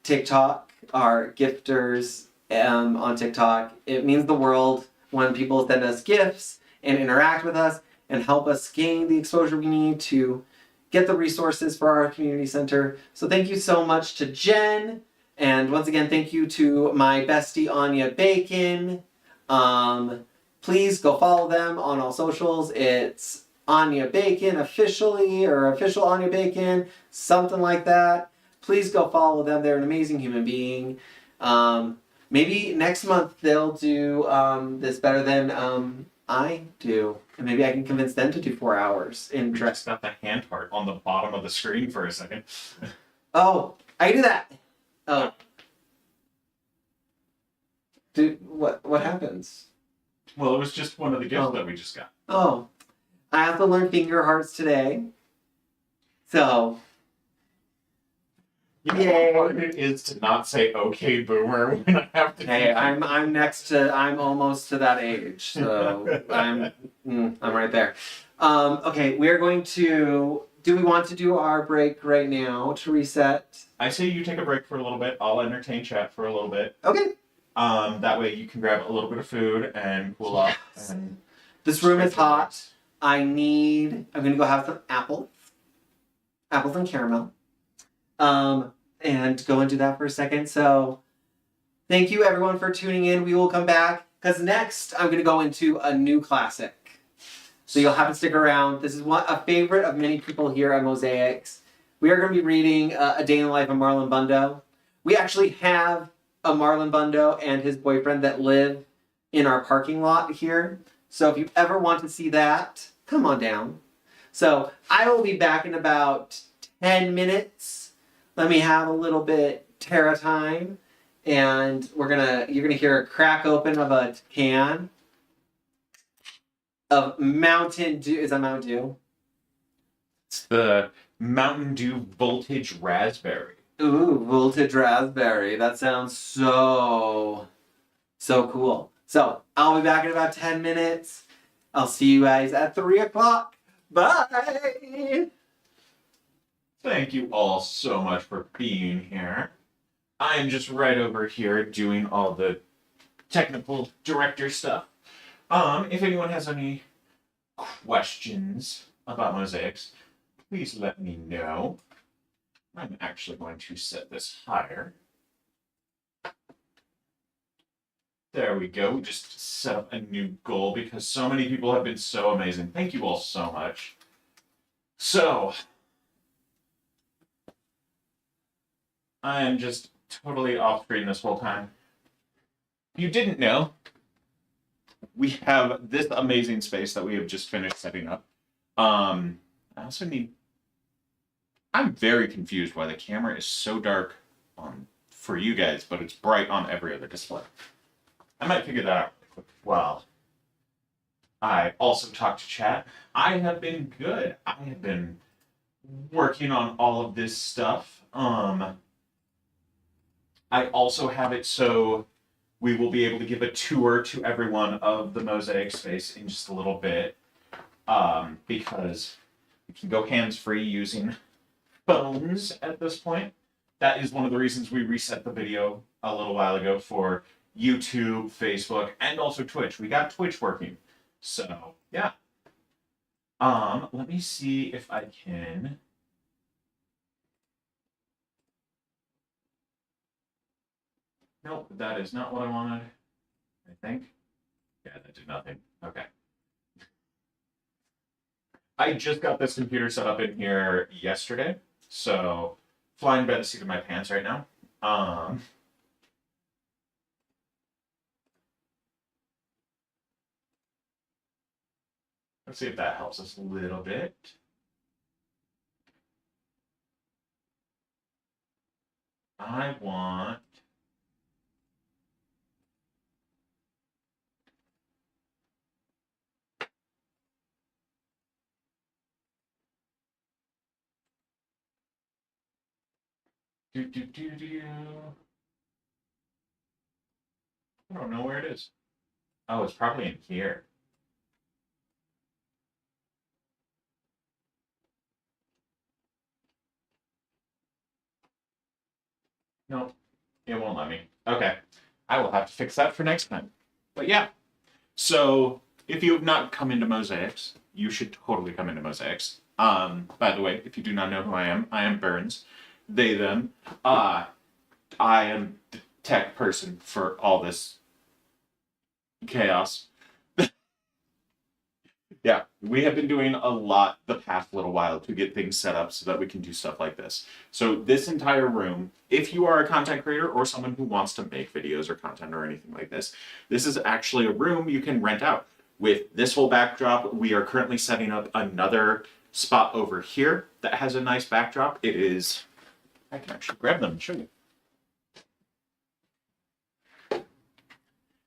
TikTok, our gifters on TikTok. It means the world when people send us gifts and interact with us and help us gain the exposure we need to get the resources for our community center. So thank you so much to Jen. And once again, thank you to my bestie, Anya Bacon. Please go follow them on all socials. It's Anya Bacon officially, or official Anya Bacon, something like that. Please go follow them. They're an amazing human being. Maybe next month they'll do this better than I do. And maybe I can convince them to do 4 hours in We dress. just got the hand heart on the bottom of the screen for a second. Oh, I can do that. Oh. Dude, what happens? Well, it was just one of the gifts Oh. that we just got. Oh. I have to learn finger hearts today. So You know Yay. how hard it is to not say "Okay, Boomer" when I have to. hey, I'm almost to that age. So I'm right there. Okay, we're going to do we want to do our break right now to reset? I say you take a break for a little bit. I'll entertain chat for a little bit. Okay. That way you can grab a little bit of food and cool off. Yes. And This room is hot. I'm gonna go have some apples and caramel. And go and do that for a second. So thank you everyone for tuning in. We will come back because next I'm gonna go into a new classic. So you'll have to stick around. This is a favorite of many people here at Mosaics. We are going to be reading A Day in the Life of Marlon Bundo. We actually have a Marlon Bundo and his boyfriend that live in our parking lot here. So if you ever want to see that, come on down. So I will be back in about 10 minutes. Let me have a little bit Terra time. And you're gonna hear a crack open of a can of Mountain Dew. Is that Mountain Dew? it's the Mountain Dew Voltage Raspberry. Ooh, Voltage Raspberry. That sounds so cool. So I'll be back in about 10 minutes. I'll see you guys at 3 o'clock. Bye! Thank you all so much for being here. I am just right over here doing all the technical director stuff. If anyone has any questions about Mosaics, please let me know. I'm actually going to set this higher. There we go. We just set up a new goal because so many people have been so amazing. Thank you all so much. So, I am just totally off screen this whole time. If you didn't know, we have this amazing space that we have just finished setting up. I also need. I'm very confused why the camera is so dark for you guys, but it's bright on every other display. I might figure that out really quick. Well, I also talked to chat. I have been good. I have been working on all of this stuff. I also have it so we will be able to give a tour to everyone of the Mosaic space in just a little bit, because we can go hands-free using phones at this point. That is one of the reasons we reset the video a little while ago for YouTube, Facebook, and also Twitch. We got Twitch working. So, yeah. Let me see if I can. Nope, that is not what I wanted. I think. Yeah, that did nothing. Okay. I just got this computer set up in here yesterday, so flying by the seat of my pants right now. Let's see if that helps us a little bit. I want. I don't know where it is. Oh, it's probably in here. Nope, it won't let me. Okay, I will have to fix that for next time. But yeah, so if you have not come into Mosaics, you should totally come into Mosaics. By the way, if you do not know who I am Burns. They, them. I am the tech person for all this chaos. Yeah, we have been doing a lot the past little while to get things set up so that we can do stuff like this. So this entire room, if you are a content creator or someone who wants to make videos or content or anything like this is actually a room you can rent out. With this whole backdrop, we are currently setting up another spot over here that has a nice backdrop. It is, I can actually grab them and show you.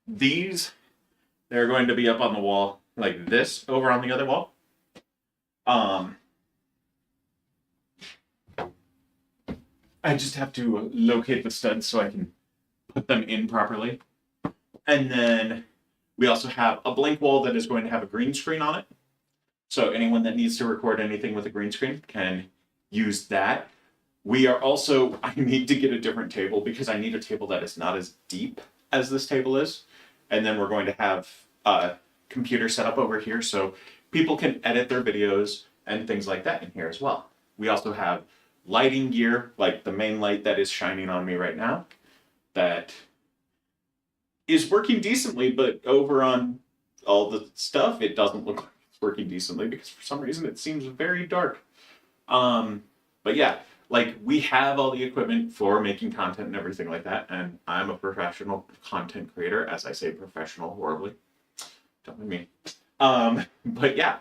These, they're going to be up on the wall like this over on the other wall. I just have to locate the studs so I can put them in properly. And then we also have a blank wall that is going to have a green screen on it. So anyone that needs to record anything with a green screen can use that. We are also, I need to get a different table because I need a table that is not as deep as this table is. And then we're going to have a computer set up over here so people can edit their videos and things like that in here as well. We also have lighting gear, like the main light that is shining on me right now, that is working decently, but over on all the stuff, it doesn't look like it's working decently because for some reason it seems very dark. But yeah, like we have all the equipment for making content and everything like that, and I'm a professional content creator, as I say professional horribly. Don't mind me. But yeah,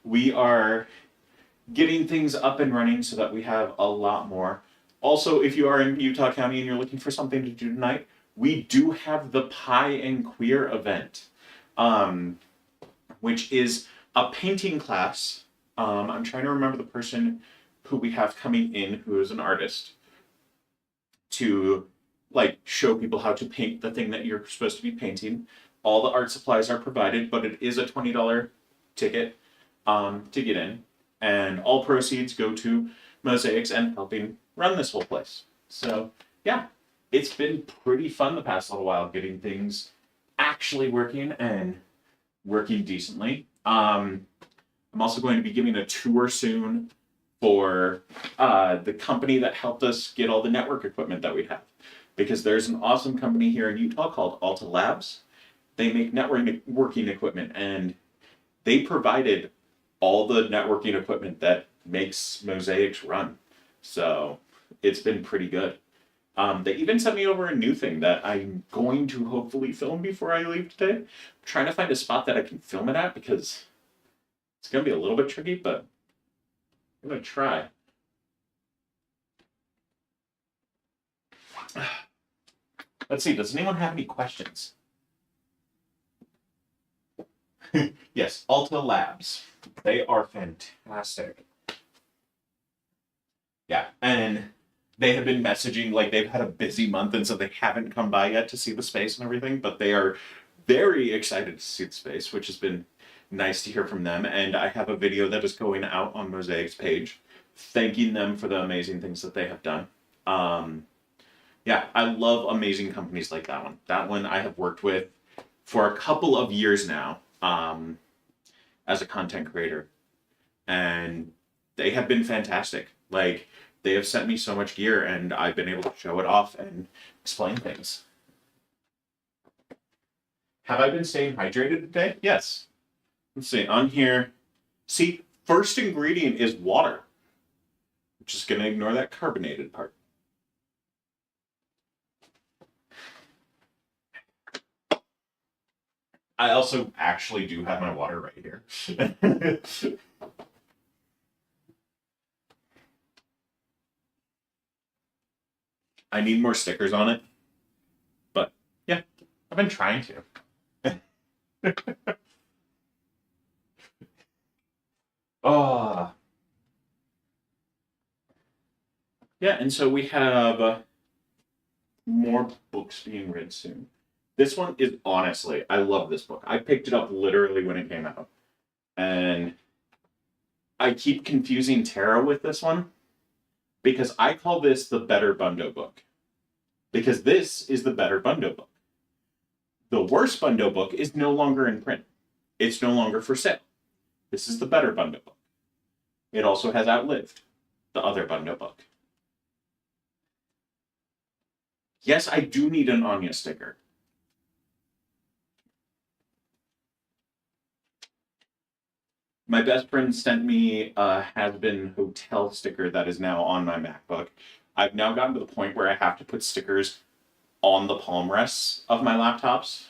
we are getting things up and running so that we have a lot more. Also, if you are in Utah County and you're looking for something to do tonight, we do have the Pie and Queer event, which is a painting class. I'm trying to remember the person who we have coming in who is an artist to like show people how to paint the thing that you're supposed to be painting. All the art supplies are provided, but it is a $20 ticket to get in. And all proceeds go to Mosaics and helping run this whole place. So yeah, it's been pretty fun the past little while getting things actually working and working decently. I'm also going to be giving a tour soon for the company that helped us get all the network equipment that we have. Because there's an awesome company here in Utah called Alta Labs. They make networking equipment, and they provided all the networking equipment that makes Mosaics run. So it's been pretty good. They even sent me over a new thing that I'm going to hopefully film before I leave today. I'm trying to find a spot that I can film it at because it's going to be a little bit tricky, but I'm going to try. Let's see, does anyone have any questions? Yes, Alta Labs. They are fantastic. Yeah, and they have been messaging, like they've had a busy month, and so they haven't come by yet to see the space and everything, but they are very excited to see the space, which has been nice to hear from them. And I have a video that is going out on Mosaic's page, thanking them for the amazing things that they have done. Yeah, I love amazing companies like that one. That one I have worked with for a couple of years now as a content creator. And they have been fantastic. Like, they have sent me so much gear and I've been able to show it off and explain things. Have I been staying hydrated today? Yes. Let's see, on here. See, first ingredient is water. I'm just going to ignore that carbonated part. I also actually do have my water right here. I need more stickers on it. But yeah, I've been trying to. Oh. Yeah, and so we have more books being read soon. This one is honestly, I love this book. I picked it up literally when it came out. And I keep confusing Tara with this one because I call this the Better Bundo book. Because this is the Better Bundo book. The Worst Bundo book is no longer in print. It's no longer for sale. This is the Better Bundo book. It also has outlived the other Bundo book. Yes, I do need an Anya sticker. My best friend sent me a has-been hotel sticker that is now on my MacBook. I've now gotten to the point where I have to put stickers on the palm rests of my laptops.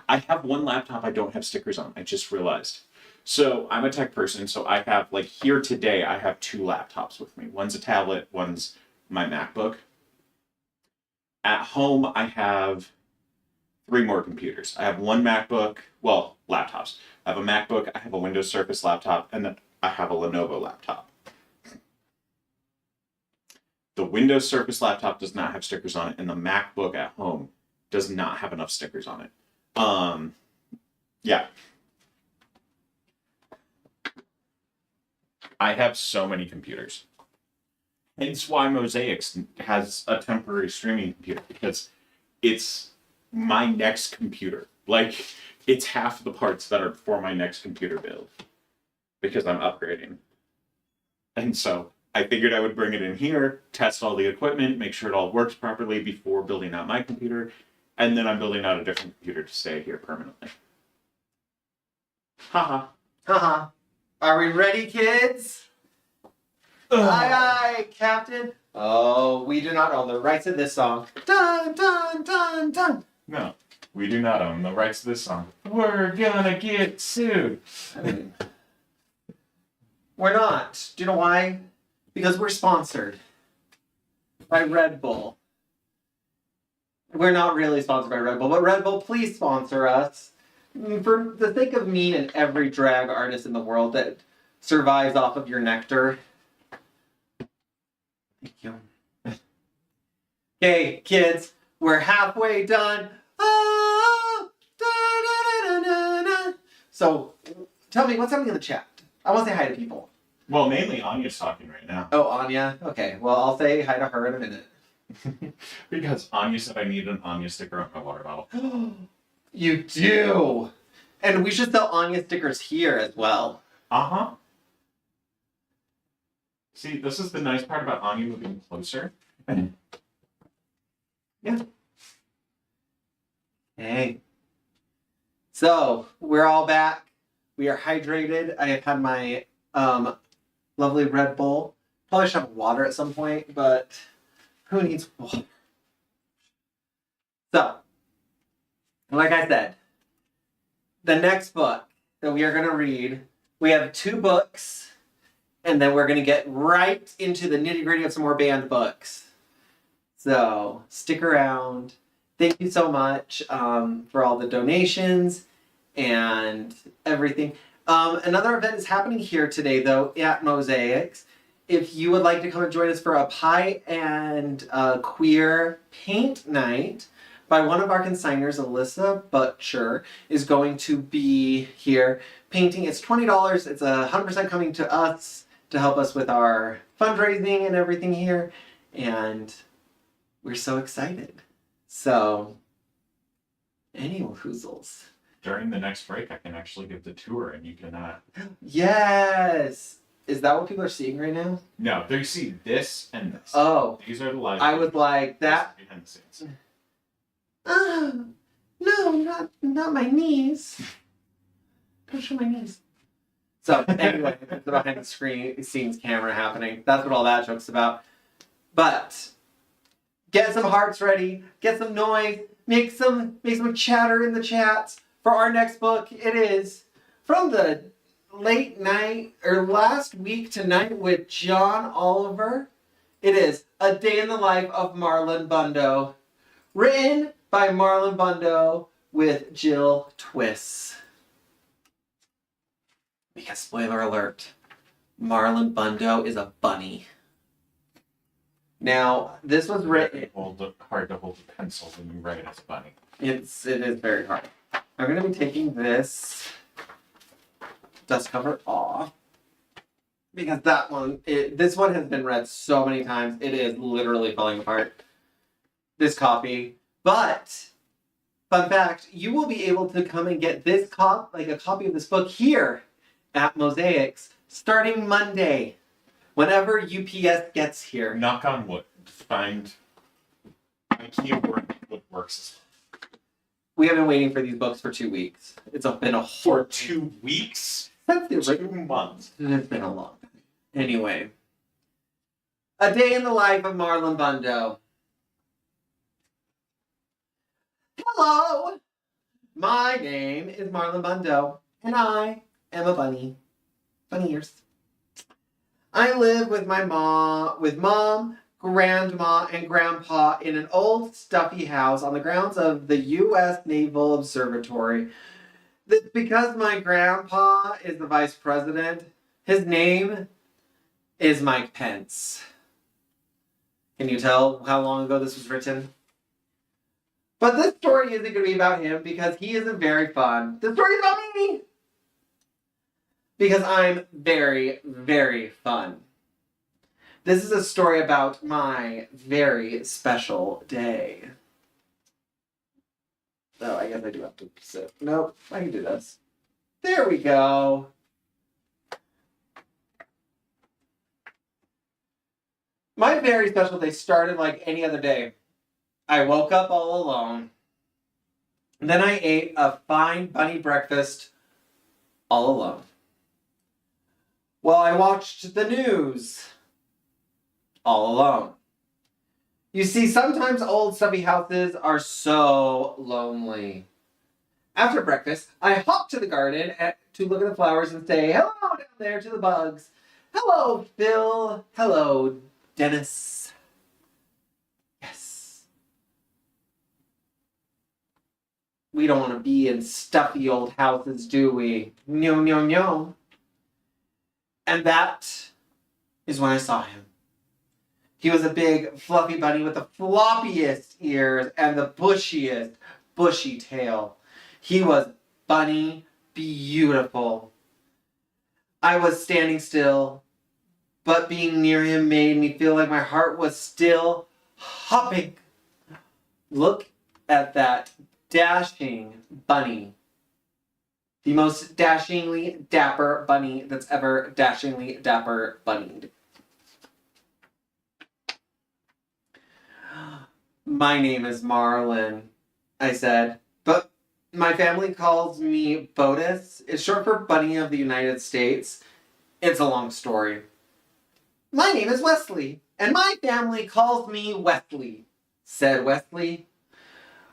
I have one laptop I don't have stickers on. I just realized. So I'm a tech person, so I have, like, here today, I have 2 laptops with me. One's a tablet, one's my MacBook. At home, I have 3 more computers. I have one MacBook, well, laptops. I have a MacBook, I have a Windows Surface laptop, and then I have a Lenovo laptop. The Windows Surface laptop does not have stickers on it, and the MacBook at home does not have enough stickers on it. Yeah. I have so many computers. Hence why Mosaics has a temporary streaming computer, because it's my next computer. Like, it's half the parts that are for my next computer build, because I'm upgrading. And so I figured I would bring it in here, test all the equipment, make sure it all works properly before building out my computer, and then I'm building out a different computer to stay here permanently. Haha. Haha. Are we ready, kids? Aye, aye, Captain. Oh, we do not own the rights to this song. Dun, dun, dun, dun. No, we do not own the rights to this song. We're gonna get sued. I mean, we're not. Do you know why? Because we're sponsored by Red Bull. We're not really sponsored by Red Bull, but Red Bull, please sponsor us. For the sake of me and every drag artist in the world that survives off of your nectar. Thank you. Okay, kids, we're halfway done. Ah, da, da, da, da, da. So, tell me, what's happening in the chat? I want to say hi to people. Well, mainly Anya's talking right now. Oh, Anya? Okay, well, I'll say hi to her in a minute. Because Anya said I need an Anya sticker on my water bottle. You do! And we should sell Anya stickers here as well. Uh-huh. See, this is the nice part about Anya moving closer. Yeah. Hey. So, we're all back. We are hydrated. I have had my lovely Red Bull. Probably should have water at some point, but who needs water? So, like I said, the next book that we are going to read, we have 2 books, and then we're going to get right into the nitty-gritty of some more banned books. So, stick around. Thank you so much for all the donations and everything. Another event is happening here today, though, at Mosaics. If you would like to come and join us for a pie and queer paint night, by one of our consigners, Alyssa Butcher, is going to be here painting. It's $20. It's 100% coming to us to help us with our fundraising and everything here. And we're so excited. So, any woozles. During the next break, I can actually give the tour, and you can... Yes! Is that what people are seeing right now? No, they see this and this. Oh. These are the live... I was like, that... behind the scenes. No, not my knees. Don't show my knees. So, anyway, it's the behind the scenes camera happening. That's what all that joke's about. But, get some hearts ready, get some noise, make some chatter in the chats. For our next book, it is from the late night, or last week tonight with John Oliver. It is A Day in the Life of Marlon Bundo. Written by Marlon Bundo with Jill Twiss. Because, spoiler alert, Marlon Bundo is a bunny. Now, this was written... Hard to hold a pencil when you write as a bunny. It is very hard. I'm going to be taking this dust cover off. Because that one, this one has been read so many times, it is literally falling apart. This copy. But, fun fact, you will be able to come and get this a copy of this book here at Mosaics starting Monday. Whenever UPS gets here. Knock on wood. Find IKEA wood works. We have been waiting for these books for 2 weeks. It's been a whole... For 2 weeks? That's the original. 2 months. It's been a long time. Anyway. A day in the life of Marlon Bundo. Hello! My name is Marlon Bundo, and I am a bunny. Bunny ears. I live with my mom, grandma, and grandpa in an old stuffy house on the grounds of the U.S. Naval Observatory. That's because my grandpa is the vice president. His name is Mike Pence. Can you tell how long ago this was written? But this story isn't going to be about him because he isn't very fun. The story is about me! Because I'm very, very fun. This is a story about my very special day. Oh, I guess I do have to sit. Nope, I can do this. There we go. My very special day started like any other day. I woke up all alone. Then I ate a fine bunny breakfast all alone. Well, I watched the news all alone. You see, sometimes old stuffy houses are so lonely. After breakfast, I hop to the garden to look at the flowers and say, hello down there to the bugs. Hello, Phil. Hello, Dennis. Yes. We don't want to be in stuffy old houses, do we? No, no, no. And that is when I saw him. He was a big, fluffy bunny with the floppiest ears and the bushiest, bushy tail. He was bunny beautiful. I was standing still, but being near him made me feel like my heart was still hopping. Look at that dashing bunny. The most dashingly dapper bunny that's ever dashingly dapper bunnied. My name is Marlon, I said, but my family calls me Botus. It's short for Bunny of the United States. It's a long story. My name is Wesley, and my family calls me Wesley, said Wesley.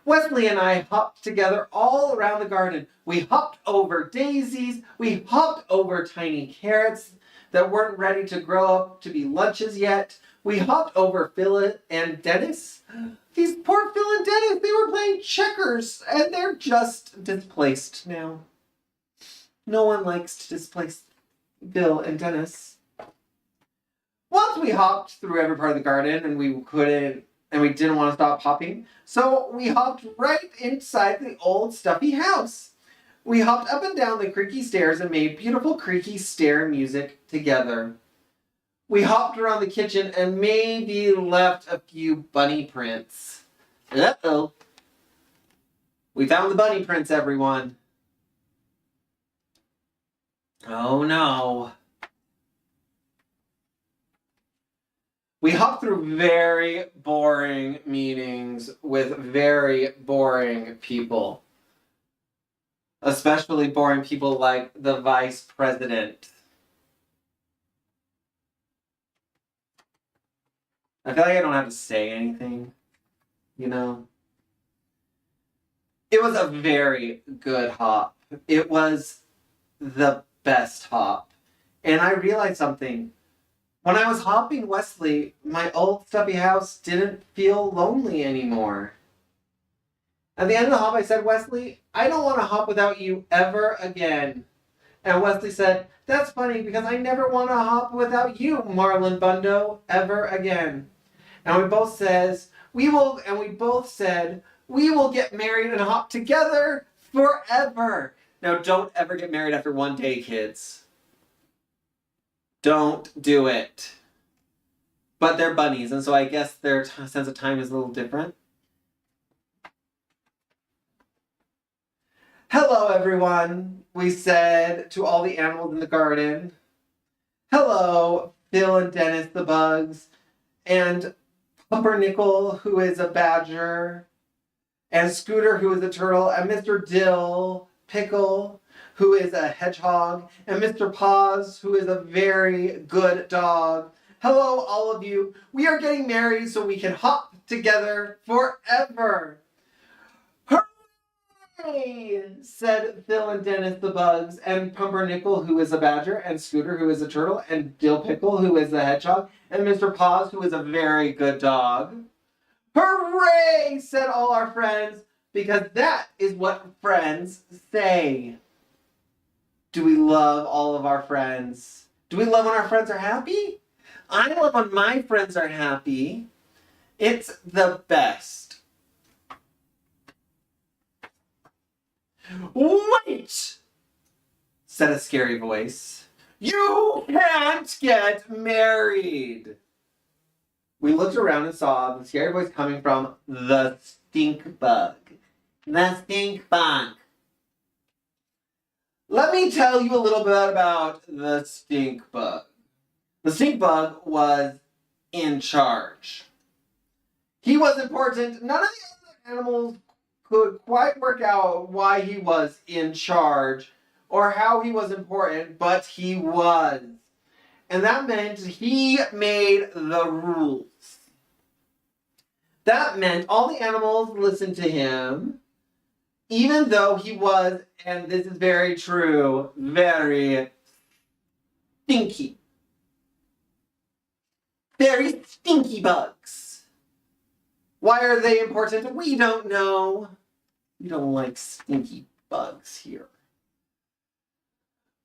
Wesley and I hopped together all around the garden. We hopped over daisies. We hopped over tiny carrots that weren't ready to grow up to be lunches yet. We hopped over Phil and Dennis. These poor Phil and Dennis, they were playing checkers, and they're just displaced now. No one likes to displace Bill and Dennis. Once we hopped through every part of the garden, and we didn't want to stop hopping, so we hopped right inside the old stuffy house. We hopped up and down the creaky stairs and made beautiful creaky stair music together. We hopped around the kitchen and maybe left a few bunny prints. Uh-oh. We found the bunny prints, everyone. Oh no. We hopped through very boring meetings with very boring people. Especially boring people like the vice president. I feel like I don't have to say anything, you know? It was a very good hop. It was the best hop. And I realized something. When I was hopping Wesley, my old stuffy house didn't feel lonely anymore. At the end of the hop, I said, Wesley, I don't want to hop without you ever again. And Wesley said, that's funny because I never want to hop without you, Marlon Bundo, ever again. And we both said, we will get married and hop together forever. Now, don't ever get married after one day, kids. Don't do it. But they're bunnies, and so I guess their sense of time is a little different. Hello, everyone, we said to all the animals in the garden. Hello, Phil and Dennis the bugs, and Pumpernickel, who is a badger, and Scooter, who is a turtle, and Mr. Dill Pickle, who is a hedgehog, and Mr. Paws, who is a very good dog. Hello, all of you. We are getting married so we can hop together forever. Hooray! Said Phil and Dennis the bugs, and Pumpernickel, who is a badger, and Scooter, who is a turtle, and Dill Pickle, who is a hedgehog, and Mr. Paws, who is a very good dog. Hooray! Said all our friends, because that is what friends say. Do we love all of our friends? Do we love when our friends are happy? I love when my friends are happy. It's the best. Wait! Said a scary voice. You can't get married! We looked around and saw the scary voice coming from the stink bug. The stink bug. Let me tell you a little bit about the stink bug. The stink bug was in charge. He was important. None of the other animals could quite work out why he was in charge or how he was important, but he was. And that meant he made the rules. That meant all the animals listened to him, even though he was, and this is very true, very stinky. Very stinky bugs. Why are they important? We don't know. We don't like stinky bugs here.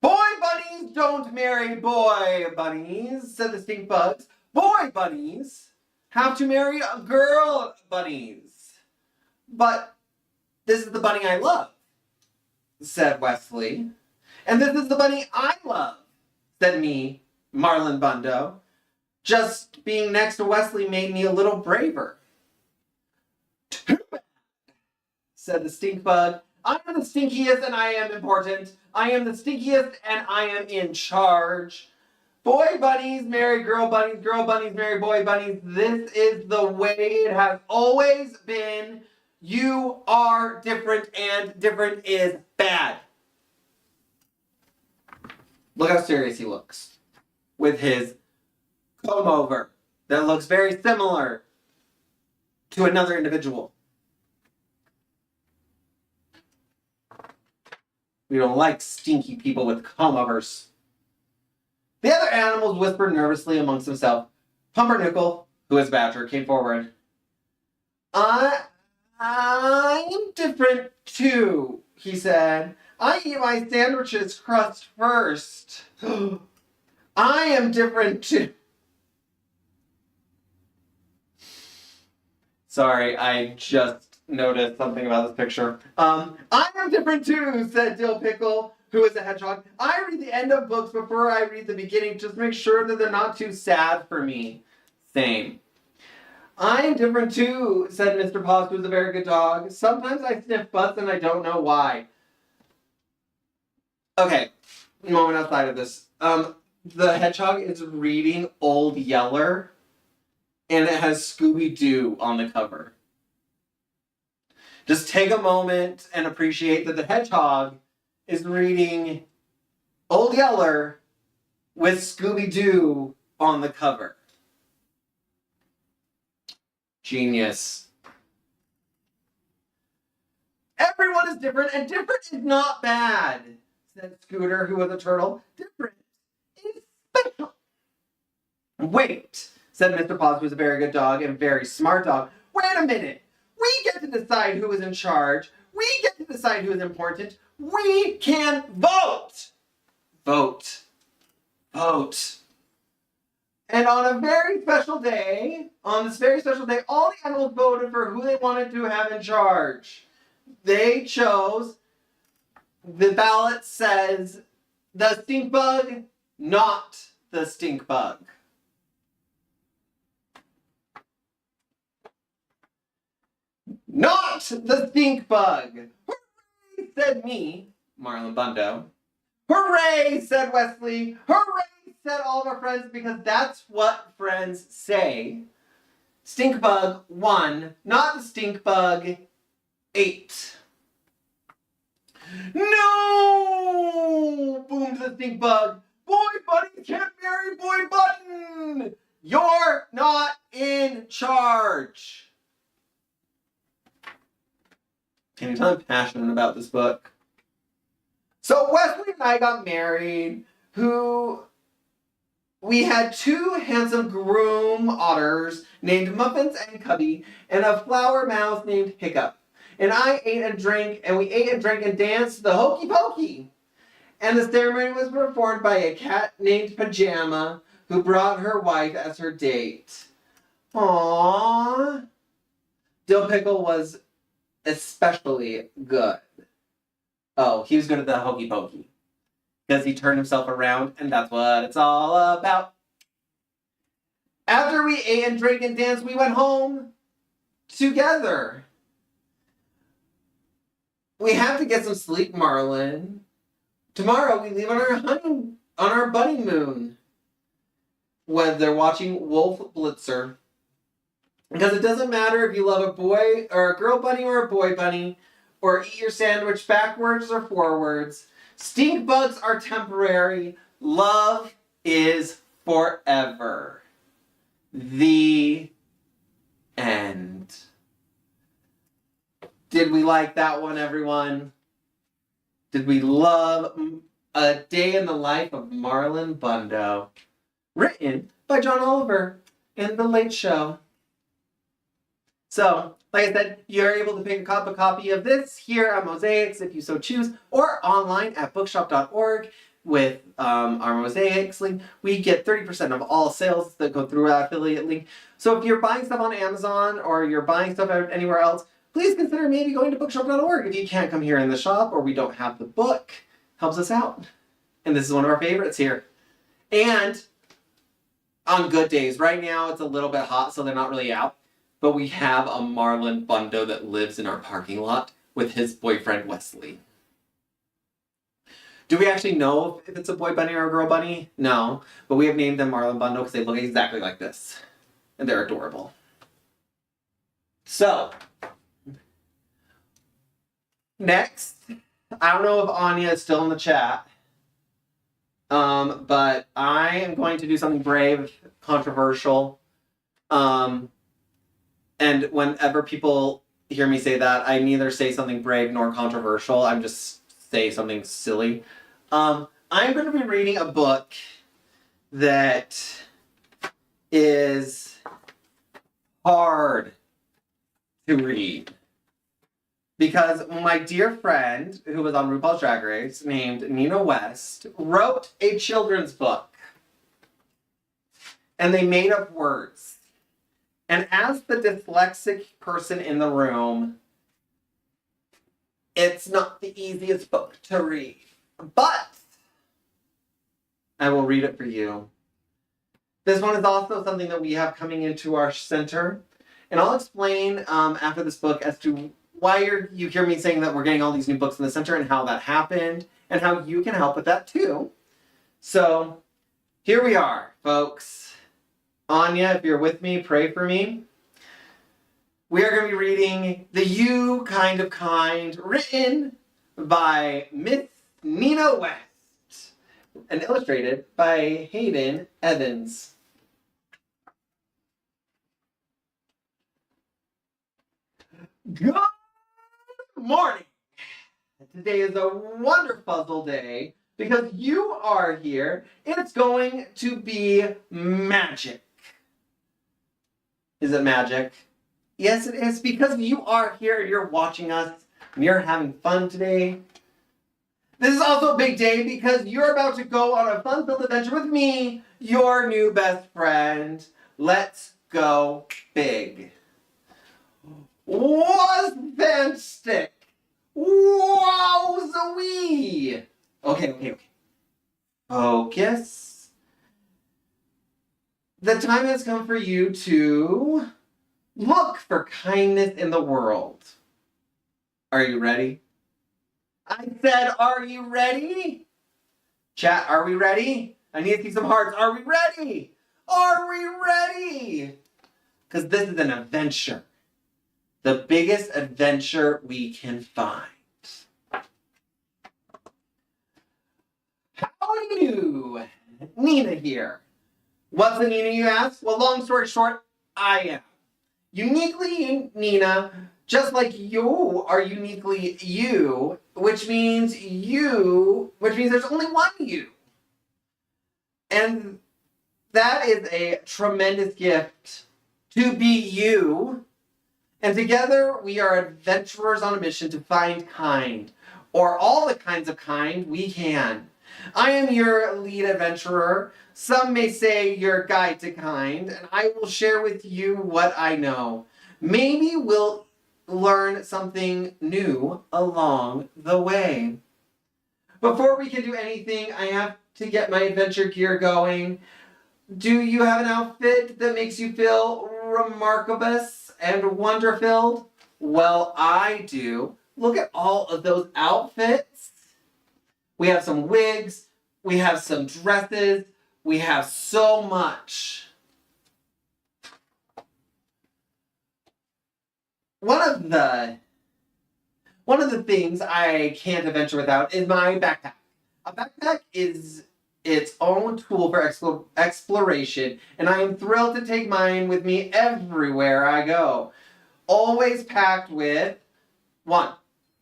Boy bunnies don't marry boy bunnies, said the stink bugs. Boy bunnies have to marry girl bunnies. But this is the bunny I love, said Wesley. And this is the bunny I love, said me, Marlon Bundo. Just being next to Wesley made me a little braver. Too bad, said the stink bug. I am the stinkiest and I am important. I am the stinkiest and I am in charge. Boy bunnies marry girl bunnies marry boy bunnies. This is the way it has always been. You are different and different is bad. Look how serious he looks with his comb over that looks very similar to another individual. We don't like stinky people with comb overs. The other animals whispered nervously amongst themselves. Pumpernickel, who is Badger, came forward. I'm different too, he said. I eat my sandwiches crust first. I am different too. Sorry, I just noticed something about this picture. I am different too, said Dill Pickle, who is a hedgehog. I read the end of books before I read the beginning, just make sure that they're not too sad for me. Same. I am different too, said Mr. Paws, who is a very good dog. Sometimes I sniff butts and I don't know why. Okay, moment outside of this. The hedgehog is reading Old Yeller, and it has Scooby-Doo on the cover. Just take a moment and appreciate that the hedgehog is reading Old Yeller with Scooby-Doo on the cover. Genius. Everyone is different, and different is not bad, said Scooter, who was a turtle. Different is special. Wait, said Mr. Paws, who was a very good dog and very smart dog. Wait a minute. We get to decide who is in charge. We get to decide who is important. We can vote. Vote. Vote. And on a very special day, all the animals voted for who they wanted to have in charge. They chose, the ballot says, the stink bug, not the stink bug. Not the stink bug. Hooray, said me, Marlon Bundo. Hooray, said Wesley. Hooray, said all of our friends, because that's what friends say. Stink bug won, not the stink bug 8. No! Boomed the stink bug. Boy Bunny can't marry Boy Button! You're not in charge! Can you tell I'm passionate about this book? So Wesley and I got married, we had 2 handsome groom otters named Muffins and Cubby, and a flower mouse named Hiccup. And I ate and drank, and we ate and drank and danced the hokey pokey. And the ceremony was performed by a cat named Pajama, who brought her wife as her date. Aww. Dill Pickle was especially good. Oh, he was good at the hokey pokey. Because he turned himself around, and that's what it's all about. After we ate and drank and danced, we went home together. We have to get some sleep, Marlin. Tomorrow we leave on our honeymoon. When they're watching Wolf Blitzer. Because it doesn't matter if you love a boy or a girl bunny or a boy bunny, or eat your sandwich backwards or forwards. Stink bugs are temporary. Love is forever. The end. Did we like that one, everyone? Did we love A Day in the Life of Marlon Bundo? Written by John Oliver in The Late Show. So, like I said, you're able to pick up a copy of this here at Mosaics if you so choose, or online at bookshop.org with our Mosaics link. We get 30% of all sales that go through our affiliate link. So if you're buying stuff on Amazon or you're buying stuff anywhere else, please consider maybe going to bookshop.org if you can't come here in the shop or we don't have the book. Helps us out. And this is one of our favorites here. And on good days, right now it's a little bit hot, so they're not really out. But we have a Marlon Bundo that lives in our parking lot with his boyfriend, Wesley. Do we actually know if it's a boy bunny or a girl bunny? No. But we have named them Marlon Bundo because they look exactly like this. And they're adorable. So, next, I don't know if Anya is still in the chat. But I am going to do something brave, controversial. And whenever people hear me say that, I neither say something brave nor controversial. I'm just say something silly. I'm going to be reading a book that is hard to read. Because my dear friend, who was on RuPaul's Drag Race, named Nina West, wrote a children's book. And they made up words. And as the dyslexic person in the room, it's not the easiest book to read. But I will read it for you. This one is also something that we have coming into our center. And I'll explain after this book as to why you hear me saying that we're getting all these new books in the center and how that happened and how you can help with that too. So here we are, folks. Anya, if you're with me, pray for me. We are going to be reading The You Kind of Kind, written by Miss Nina West and illustrated by Hayden Evans. Good morning! Today is a wonderful day because you are here and it's going to be magic. Is it magic? Yes, it is, because you are here and you're watching us and you're having fun today. This is also a big day because you're about to go on a fun-filled adventure with me, your new best friend. Let's go big. Was fantastic. Wowzawee. Okay. Focus. The time has come for you to look for kindness in the world. Are you ready? I said, are you ready? Chat, are we ready? I need to see some hearts. Are we ready? Are we ready? Because this is an adventure. The biggest adventure we can find. Howdy do, Nina here. What's the Nina, you ask? Well, long story short, I am. Uniquely Nina, just like you are uniquely you, which means there's only one you. And that is a tremendous gift to be you. And together we are adventurers on a mission to find kind, or all the kinds of kind we can. I am your lead adventurer. Some may say your guide to kind, and I will share with you what I know. Maybe we'll learn something new along the way. Before we can do anything, I have to get my adventure gear going. Do you have an outfit that makes you feel remarkable and wonder-filled? Well, I do. Look at all of those outfits. We have some wigs, we have some dresses, we have so much. One of the things I can't adventure without is my backpack. A backpack is its own tool for exploration, and I am thrilled to take mine with me everywhere I go. Always packed with 1,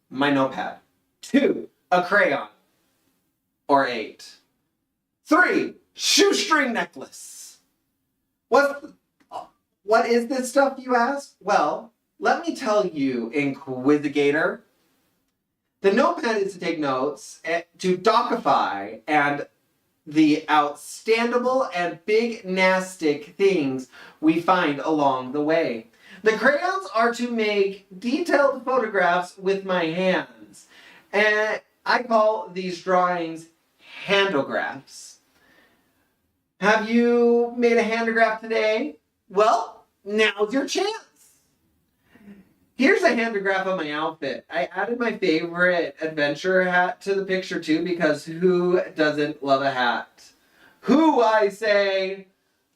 my notepad. 2, a crayon. Or 8. 3, shoestring necklace. What is this stuff, you ask? Well, let me tell you, Inquisigator. The notepad is to take notes, to dockify, and the outstandable and big nastic things we find along the way. The crayons are to make detailed photographs with my hands, and I call these drawings handographs. Have you made a handograph today? Well, now's your chance. Here's a handograph of my outfit. I added my favorite adventure hat to the picture too, because who doesn't love a hat? Who, I say?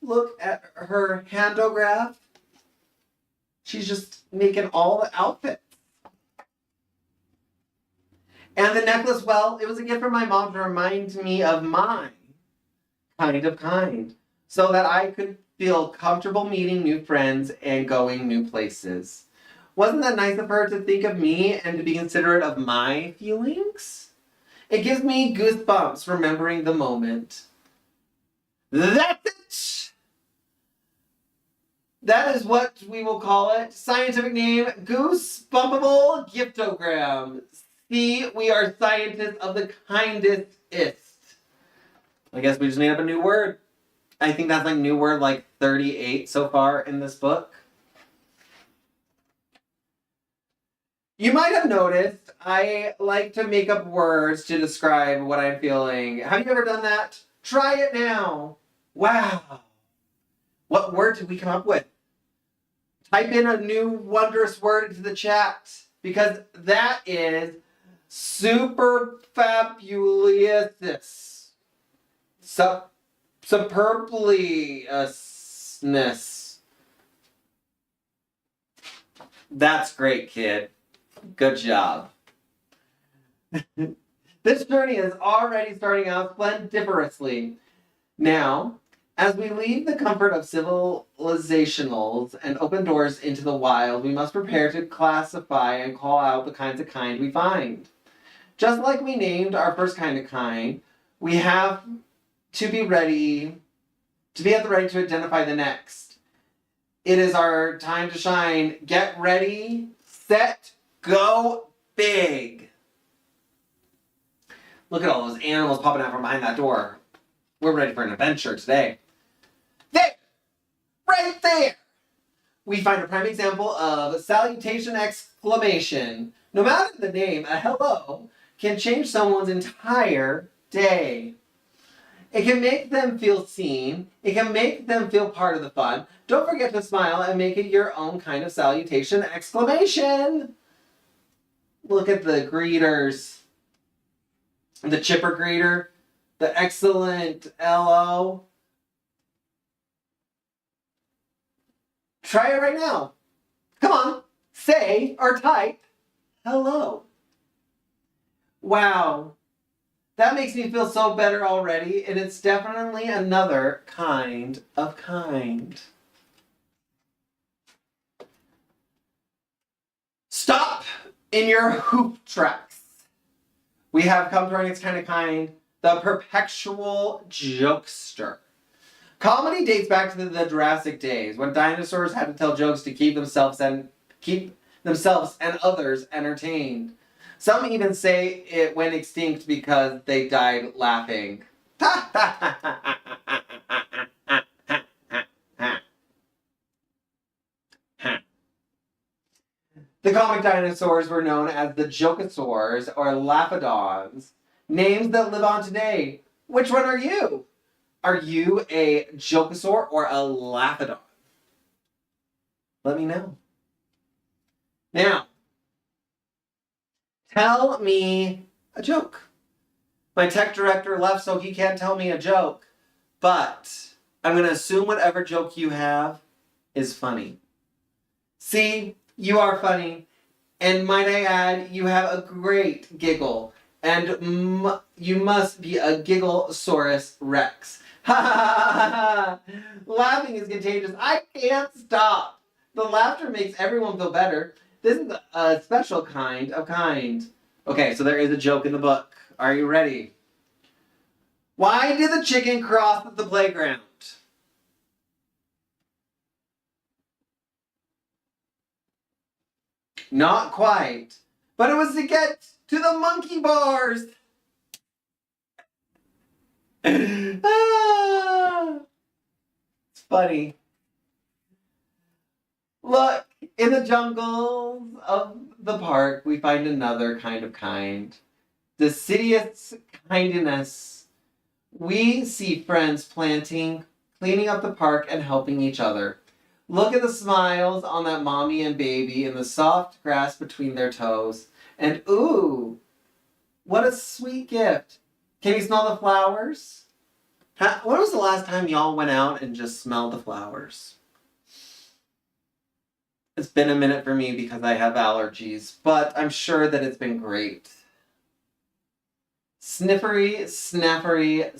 Look at her handograph. She's just making all the outfits. And the necklace, well, it was a gift from my mom to remind me of my kind, so that I could feel comfortable meeting new friends and going new places. Wasn't that nice of her to think of me and to be considerate of my feelings? It gives me goosebumps remembering the moment. That's it! That is what we will call it. Scientific name, Goosebumpable Giftogram. See, we are scientists of the kindest. I guess we just made up a new word. I think that's like new word like 38 so far in this book. You might have noticed I like to make up words to describe what I'm feeling. Have you ever done that? Try it now. Wow. What word did we come up with? Type in a new wondrous word into the chat, because that is super fabulousness. Superbliousness. That's great, kid. Good job. This journey is already starting out splendiferously. Now, as we leave the comfort of civilizationals and open doors into the wild, we must prepare to classify and call out the kinds of kind we find. Just like we named our first kind of kind, we have to be at the ready to identify the next. It is our time to shine. Get ready, set, go big. Look at all those animals popping out from behind that door. We're ready for an adventure today. There! Right there! We find a prime example of salutation exclamation. No matter the name, a hello can change someone's entire day. It can make them feel seen. It can make them feel part of the fun. Don't forget to smile and make it your own kind of salutation exclamation. Look at the greeters. The chipper greeter. The excellent LO. Try it right now. Come on. Say or type hello. Wow. That makes me feel so better already, and it's definitely another kind of kind. Stop in your hoop tracks. We have come to our next kind of kind, the perpetual jokester. Comedy dates back to the Jurassic days when dinosaurs had to tell jokes to keep themselves and others entertained. Some even say it went extinct because they died laughing. The comic dinosaurs were known as the Jokosaurs or Laphodons, names that live on today. Which one are you? Are you a Jokosaur or a Laphodon? Let me know. Now, tell me a joke. My tech director left, so he can't tell me a joke. But I'm going to assume whatever joke you have is funny. See, you are funny. And might I add, you have a great giggle. And you must be a Gigglesaurus Rex. Ha ha ha ha! Laughing is contagious. I can't stop. The laughter makes everyone feel better. This is a special kind of kind. Okay, so there is a joke in the book. Are you ready? Why did the chicken cross at the playground? Not quite. But it was to get to the monkey bars. Ah, it's funny. Look, in the jungles of the park, we find another kind of kind. Deciduous kindness. We see friends planting, cleaning up the park, and helping each other. Look at the smiles on that mommy and baby in the soft grass between their toes. And ooh, what a sweet gift. Can you smell the flowers? When was the last time y'all went out and just smelled the flowers? It's been a minute for me because I have allergies, but I'm sure that it's been great. Sniffery, snaffery,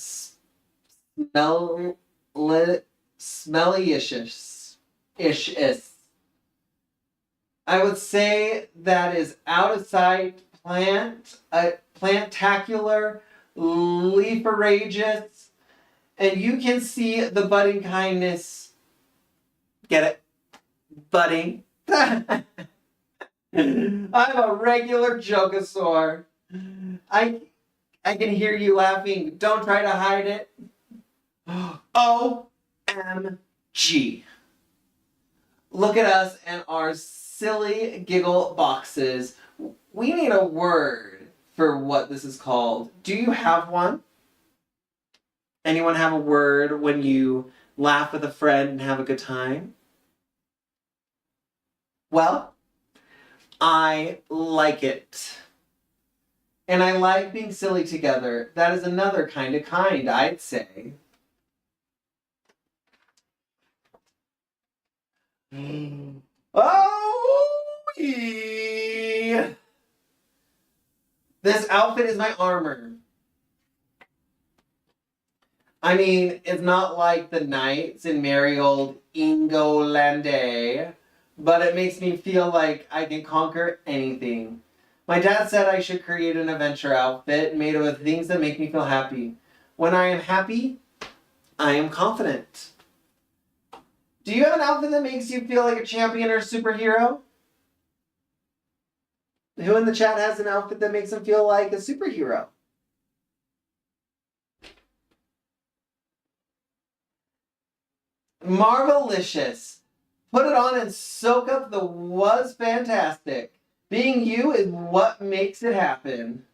smelly-ish. I would say that is out of sight, plantacular, leaferageous, and you can see the budding kindness. Get it? Budding. I'm a regular Jokosaur. I can hear you laughing. Don't try to hide it. OMG. Look at us and our silly giggle boxes. We need a word for what this is called. Do you have one? Anyone have a word when you laugh with a friend and have a good time? Well, I like it. And I like being silly together. That is another kind of kind, I'd say. Oh, yeah. This outfit is my armor. I mean, it's not like the knights in merry old Ingolande, but it makes me feel like I can conquer anything. My dad said I should create an adventure outfit made of things that make me feel happy. When I am happy, I am confident. Do you have an outfit that makes you feel like a champion or a superhero? Who in the chat has an outfit that makes them feel like a superhero? Marvelicious. Put it on and soak up the was fantastic. Being you is what makes it happen.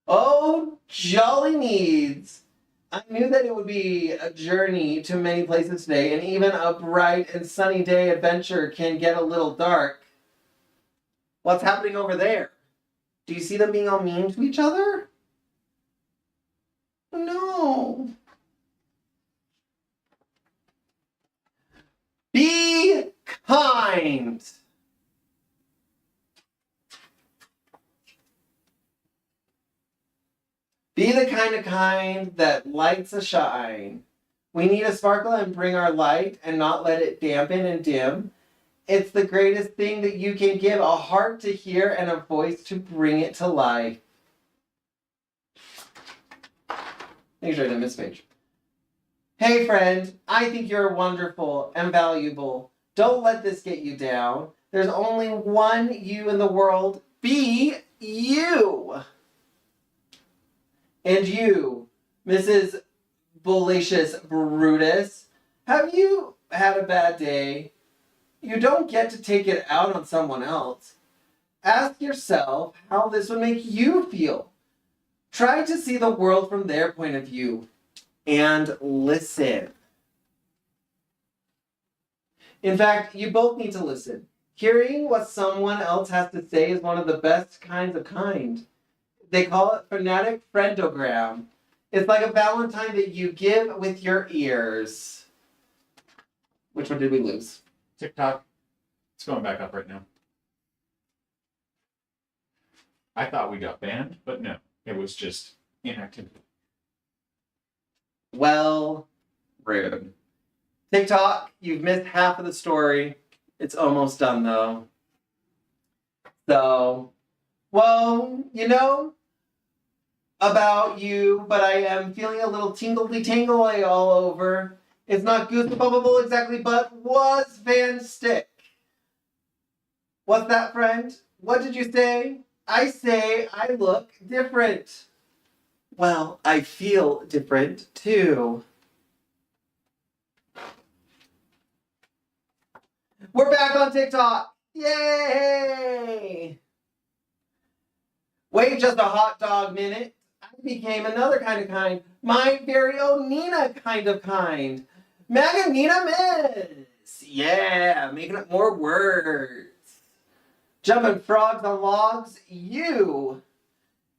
Oh, jolly needs. I knew that it would be a journey to many places today, and even a bright and sunny day adventure can get a little dark. What's happening over there? Do you see them being all mean to each other? No. Be kind. Be the kind that lights a shine. We need to sparkle and bring our light and not let it dampen and dim. It's the greatest thing that you can give, a heart to hear and a voice to bring it to life. Make sure I didn't miss a page. Hey friend, I think you're wonderful and valuable. Don't let this get you down. There's only one you in the world. Be you. And you, Mrs. Bullacious Brutus, have you had a bad day? You don't get to take it out on someone else. Ask yourself how this would make you feel. Try to see the world from their point of view and listen. In fact, you both need to listen. Hearing what someone else has to say is one of the best kinds of kind. They call it phonetic friendogram. It's like a Valentine that you give with your ears. Which one did we lose? TikTok. It's going back up right now. I thought we got banned, but no. It was just inactivity. Well, rude. TikTok, you've missed half of the story. It's almost done though. So, well, you know about you, but I am feeling a little tingly all over. It's not goosebumble exactly, but was Van Stick. What's that, friend? What did you say? I say I look different. Well, I feel different too. We're back on TikTok. Yay! Wait just a hot dog minute. I became another kind. My very own Nina kind. Maganina Miss. Yeah, making up more words. Jumping frogs on logs. You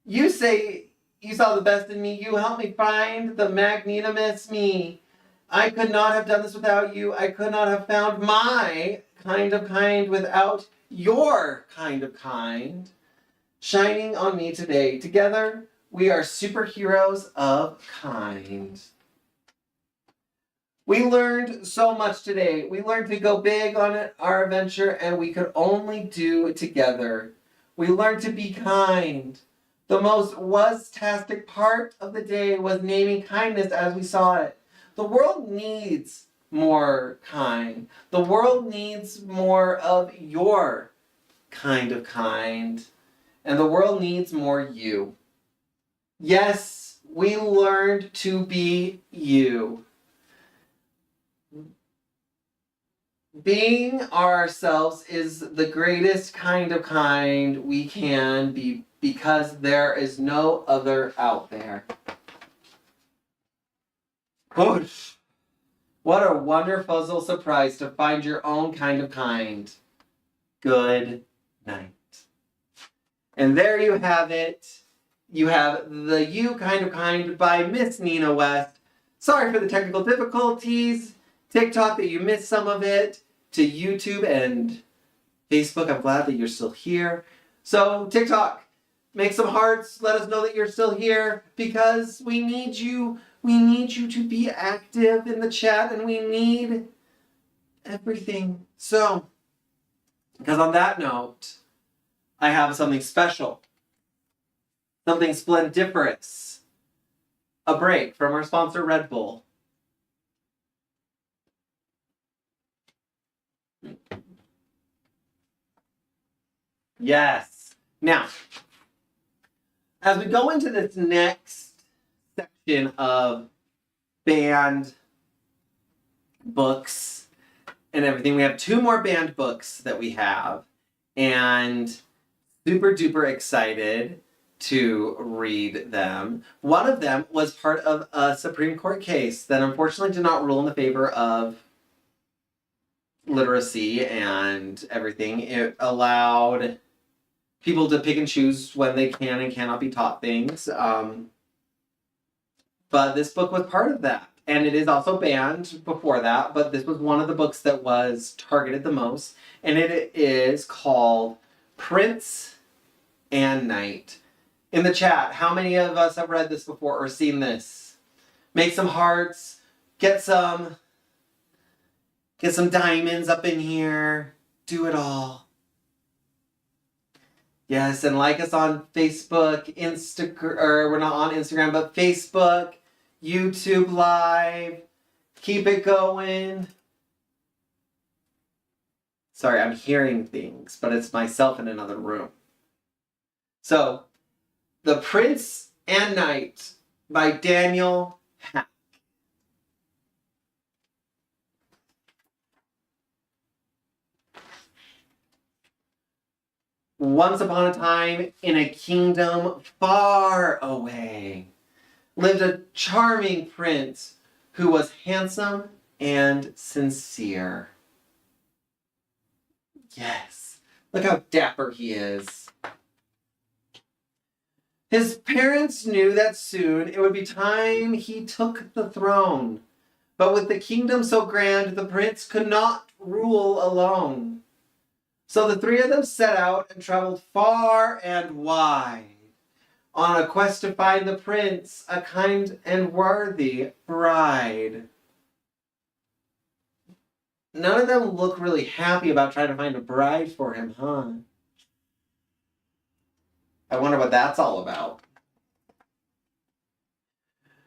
say you saw the best in me. You helped me find the magnanimous me. I could not have done this without you. I could not have found my kind without your kind shining on me today. Together, we are superheroes of kind. We learned so much today. We learned to go big on our adventure, and we could only do it together. We learned to be kind. The most was-tastic part of the day was naming kindness as we saw it. The world needs more kind. The world needs more of your kind. And the world needs more you. Yes, we learned to be you. Being ourselves is the greatest kind we can be, because there is no other out there. Whoosh! What a wonderful surprise to find your own kind. Good night. And there you have it. You have the You Kind by Miss Nina West. Sorry for the technical difficulties. TikTok that you missed some of it. To YouTube and Facebook, I'm glad that you're still here. So TikTok, make some hearts. Let us know that you're still here, because we need you. We need you to be active in the chat, and we need everything. So, because on that note, I have something special. Something splendiferous. A break from our sponsor, Red Bull. Yes. Now, as we go into this next section of banned books and everything, we have 2 more banned books that we have, and super duper excited to read them. One of them was part of a Supreme Court case that unfortunately did not rule in the favor of literacy and everything. It allowed people to pick and choose when they can and cannot be taught things. But this book was part of that. And it is also banned before that, but this was one of the books that was targeted the most. And it is called Prince and Knight. in the chat, how many of us have read this before or seen this? Make some hearts. Get some diamonds up in here. Do it all. Yes, and like us on Facebook, Instagram, or we're not on Instagram, but Facebook, YouTube Live. Keep it going. Sorry, I'm hearing things, but it's myself in another room. So, The Prince and Knight by Daniel Hack. Once upon a time, in a kingdom far away, lived a charming prince who was handsome and sincere. Yes, look how dapper he is. His parents knew that soon it would be time he took the throne. But with the kingdom so grand, the prince could not rule alone. So the three of them set out and traveled far and wide on a quest to find the prince, a kind and worthy bride. None of them look really happy about trying to find a bride for him, huh? I wonder what that's all about.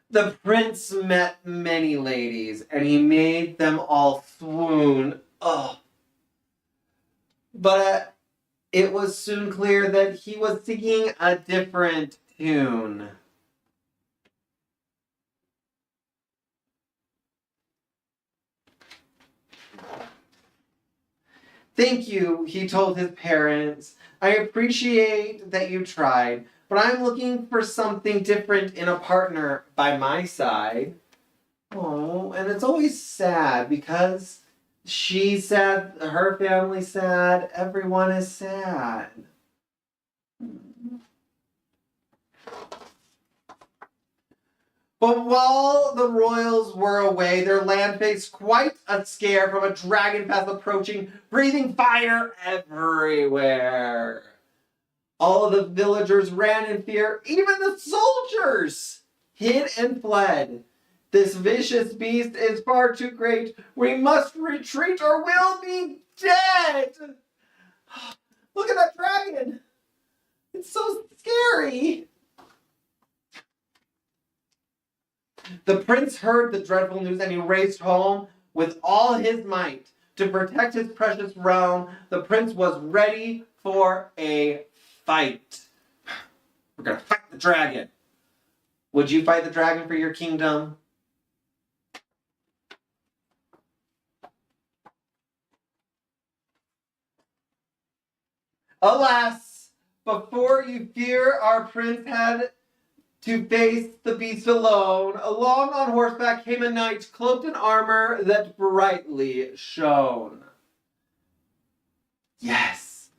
The prince met many ladies, and he made them all swoon. Oh. But it was soon clear that he was singing a different tune. Thank you, he told his parents. I appreciate that you tried, but I'm looking for something different in a partner by my side. Oh, and it's always sad because she's sad, her family's sad, everyone is sad. But while the royals were away, their land faced quite a scare from a dragon fast approaching, breathing fire everywhere. All of the villagers ran in fear, even the soldiers hid and fled. This vicious beast is far too great. We must retreat or we'll be dead. Look at that dragon. It's so scary. The prince heard the dreadful news and he raced home with all his might. To protect his precious realm, the prince was ready for a fight. We're gonna fight the dragon. Would you fight the dragon for your kingdom? Alas, before you fear, our prince had to face the beast alone. Along on horseback came a knight, cloaked in armor that brightly shone. Yes,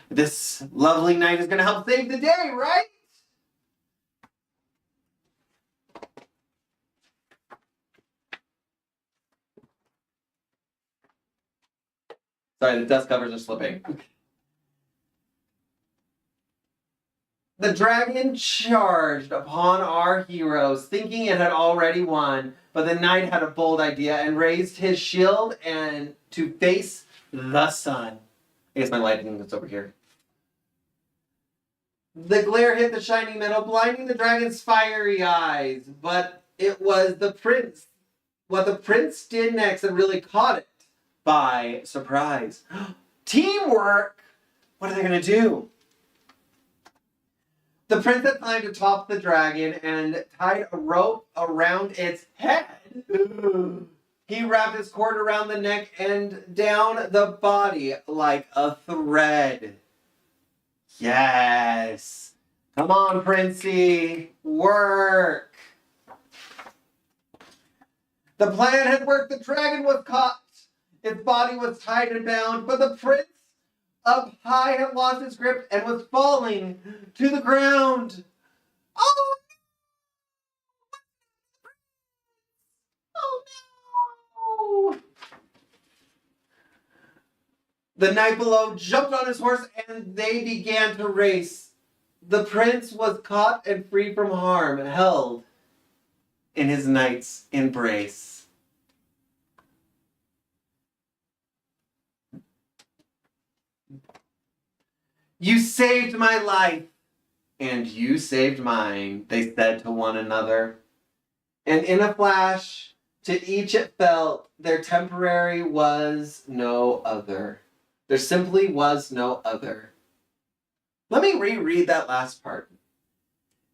this lovely knight is going to help save the day, right? Sorry, the dust covers are slipping. The dragon charged upon our heroes, thinking it had already won, but the knight had a bold idea and raised his shield and to face the sun. I guess my lighting is over here. The glare hit the shining metal, blinding the dragon's fiery eyes, but it was the prince. What the prince did next that really caught it by surprise. Teamwork! What are they going to do? The prince had climbed atop the dragon and tied a rope around its head. He wrapped his cord around the neck and down the body like a thread. Yes. Come on, Princey. Work. The plan had worked. The dragon was caught. Its body was tied and bound, but the prince up high had lost his grip and was falling to the ground. Oh no! Oh no! The knight below jumped on his horse and they began to race. the prince was caught and free from harm, held in his knight's embrace. You saved my life, and you saved mine, they said to one another. And in a flash, to each it felt there temporary was no other. There simply was no other. Let me reread that last part.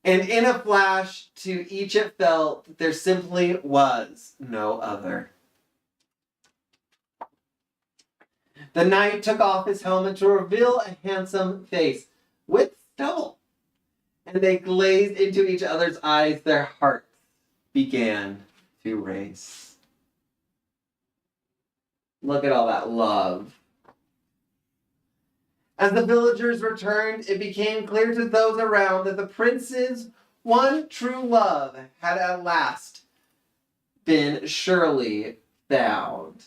And in a flash, to each it felt there simply was no other. The knight took off his helmet to reveal a handsome face with stubble. And they glazed into each other's eyes. Their hearts began to race. Look at all that love. As the villagers returned, it became clear to those around that the prince's one true love had at last been surely found.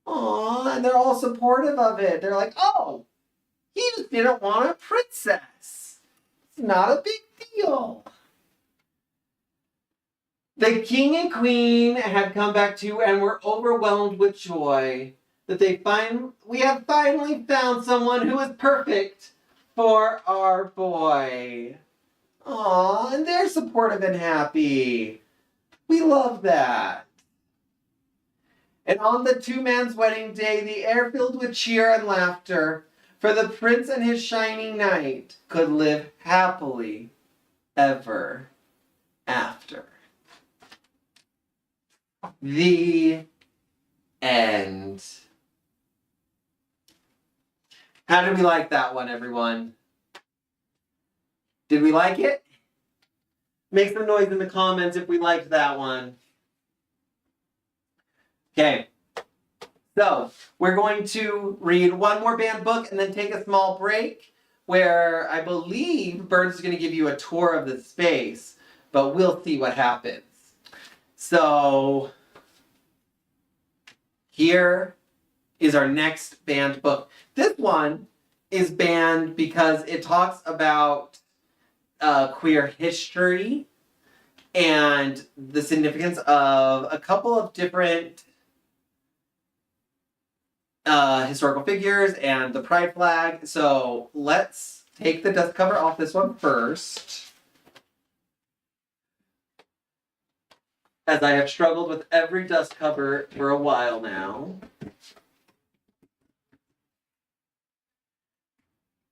Aww, and they're all supportive of it. They're like, oh, he just didn't want a princess. It's not a big deal. The king and queen had come back too and were overwhelmed with joy that we have finally found someone who is perfect for our boy. Aww, and they're supportive and happy. We love that. And on the two-man's wedding day, the air filled with cheer and laughter, for the prince and his shining knight could live happily ever after. The end. How did we like that one, everyone? Did we like it? Make some noise in the comments if we liked that one. Okay, so we're going to read one more banned book and then take a small break where I believe Burns is going to give you a tour of the space, but we'll see what happens. So here is our next banned book. This one is banned because it talks about queer history and the significance of a couple of different historical figures and the pride flag. So let's take the dust cover off this one first, as I have struggled with every dust cover for a while now.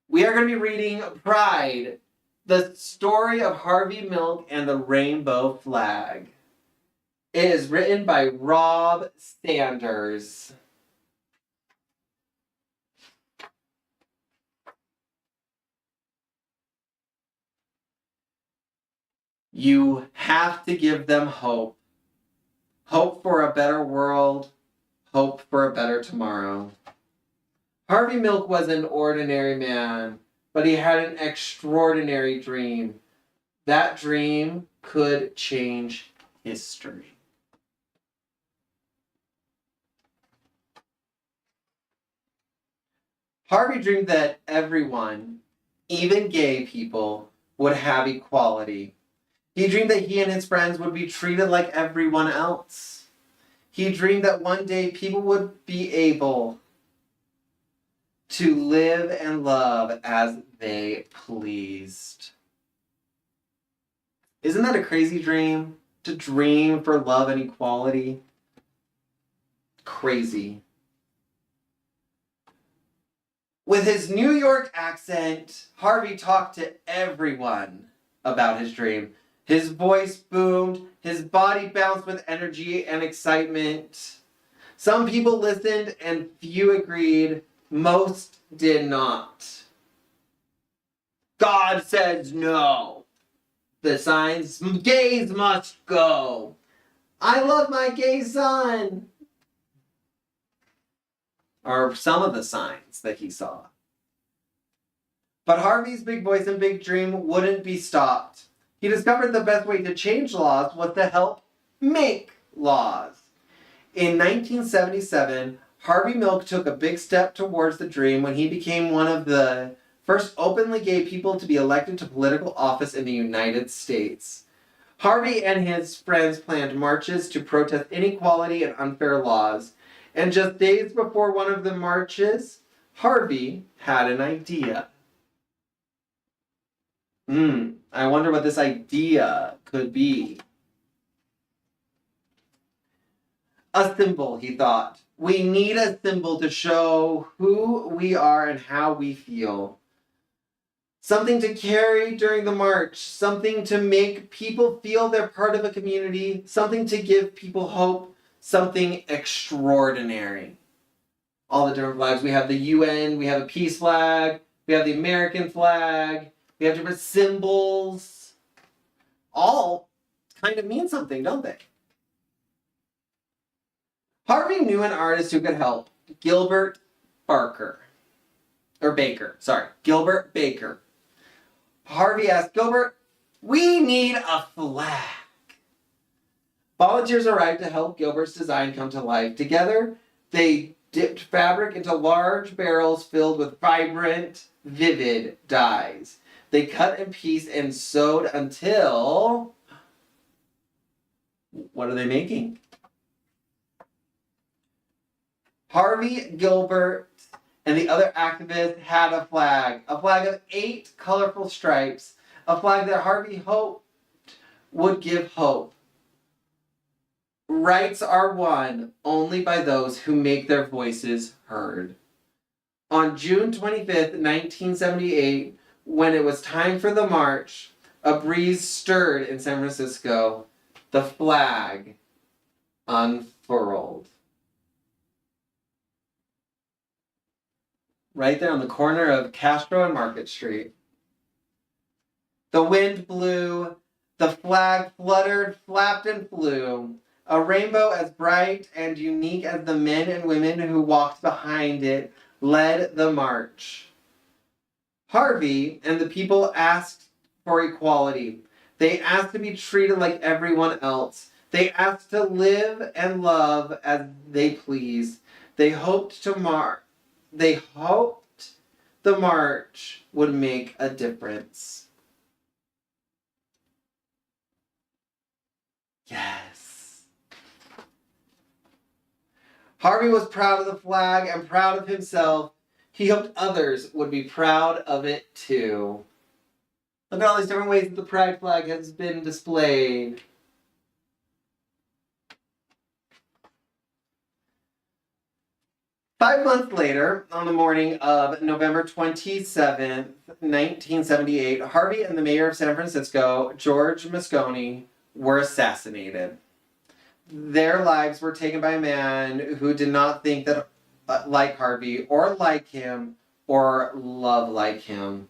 We are going to be reading Pride, the story of Harvey Milk and the rainbow flag. It is written by Rob Sanders. You have to give them hope. Hope for a better world. Hope for a better tomorrow. Harvey Milk was an ordinary man, but he had an extraordinary dream. That dream could change history. Harvey dreamed that everyone, even gay people, would have equality. He dreamed that he and his friends would be treated like everyone else. He dreamed that one day people would be able to live and love as they pleased. Isn't that a crazy dream? To dream for love and equality? Crazy. With his New York accent, Harvey talked to everyone about his dream. His voice boomed, his body bounced with energy and excitement. Some people listened and few agreed. Most did not. God says no. The signs, gays must go. I love my gay son. Are some of the signs that he saw. But Harvey's big voice and big dream wouldn't be stopped. He discovered the best way to change laws was to help make laws. In 1977, Harvey Milk took a big step towards the dream when he became one of the first openly gay people to be elected to political office in the United States. Harvey and his friends planned marches to protest inequality and unfair laws. And just days before one of the marches, Harvey had an idea. I wonder what this idea could be. A symbol, he thought. We need a symbol to show who we are and how we feel. Something to carry during the march, something to make people feel they're part of a community, something to give people hope, something extraordinary. All the different flags. We have the UN, we have a peace flag, we have the American flag, we have different symbols. All kind of mean something, don't they? Harvey knew an artist who could help, Gilbert Baker. Gilbert Baker. Harvey asked Gilbert, "We need a flag." Volunteers arrived to help Gilbert's design come to life. Together, they dipped fabric into large barrels filled with vibrant, vivid dyes. They cut and pieced and sewed until... What are they making? Harvey, Gilbert, and the other activists had a flag of 8 colorful stripes, a flag that Harvey hoped would give hope. Rights are won only by those who make their voices heard. On June 25th, 1978, when it was time for the march, a breeze stirred in San Francisco. The flag unfurled. Right there on the corner of Castro and Market Street. The wind blew, the flag fluttered, flapped, and flew. A rainbow as bright and unique as the men and women who walked behind it led the march. Harvey and the people asked for equality. They asked to be treated like everyone else. They asked to live and love as they please. They hoped the march would make a difference. Yes. Harvey was proud of the flag and proud of himself. He hoped others would be proud of it too. Look at all these different ways that the pride flag has been displayed. Five months later, on the morning of November 27th, 1978, Harvey and the mayor of San Francisco, George Moscone, were assassinated. Their lives were taken by a man who did not think that like Harvey, or like him, or love like him.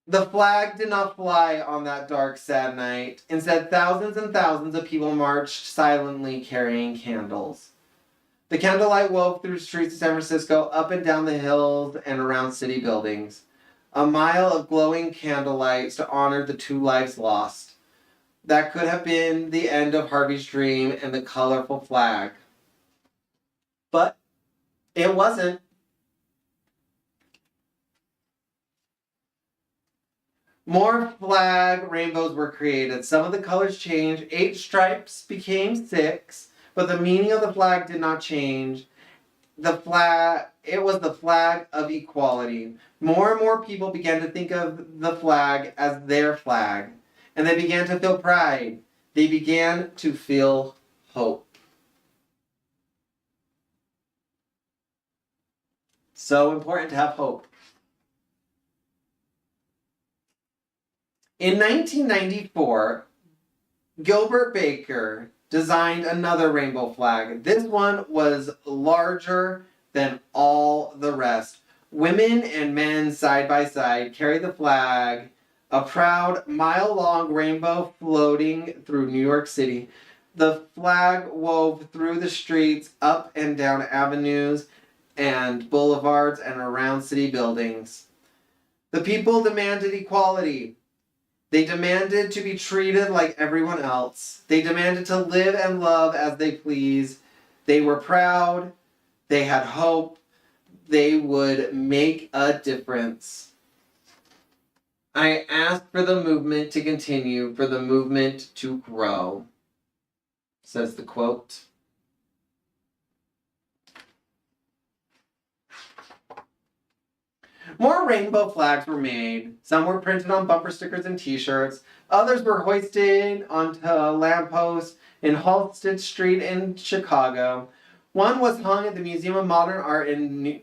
The flag did not fly on that dark, sad night. Instead, thousands and thousands of people marched silently carrying candles. The candlelight wove through the streets of San Francisco, up and down the hills and around city buildings. A mile of glowing candlelights to honor the 2 lives lost. That could have been the end of Harvey's dream and the colorful flag. But it wasn't. More flag rainbows were created. Some of the colors changed. 8 stripes became 6, but the meaning of the flag did not change. It was the flag of equality. More and more people began to think of the flag as their flag, and they began to feel pride. They began to feel hope. So important to have hope. In 1994, Gilbert Baker designed another rainbow flag. This one was larger than all the rest. Women and men side by side carried the flag, a proud mile-long rainbow floating through New York City. The flag wove through the streets, up and down avenues and boulevards and around city buildings. The people demanded equality. They demanded to be treated like everyone else. They demanded to live and love as they please. They were proud. They had hope. They would make a difference. I asked for the movement to continue, for the movement to grow, says the quote. More rainbow flags were made. Some were printed on bumper stickers and t-shirts. Others were hoisted onto lampposts in Halsted Street in Chicago. One was hung at the Museum of Modern Art in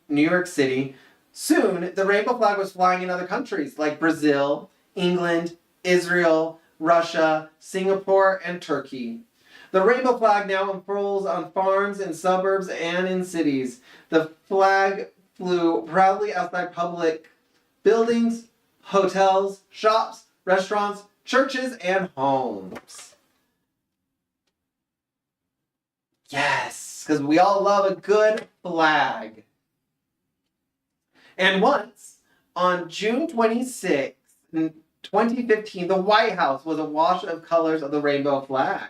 New York City. Soon, the rainbow flag was flying in other countries like Brazil, England, Israel, Russia, Singapore, and Turkey. The rainbow flag now unfurls on farms, in suburbs, and in cities. The flag flew proudly outside public buildings, hotels, shops, restaurants, churches, and homes. Yes, because we all love a good flag. And once, on June 26, 2015, the White House was awash of colors of the rainbow flag.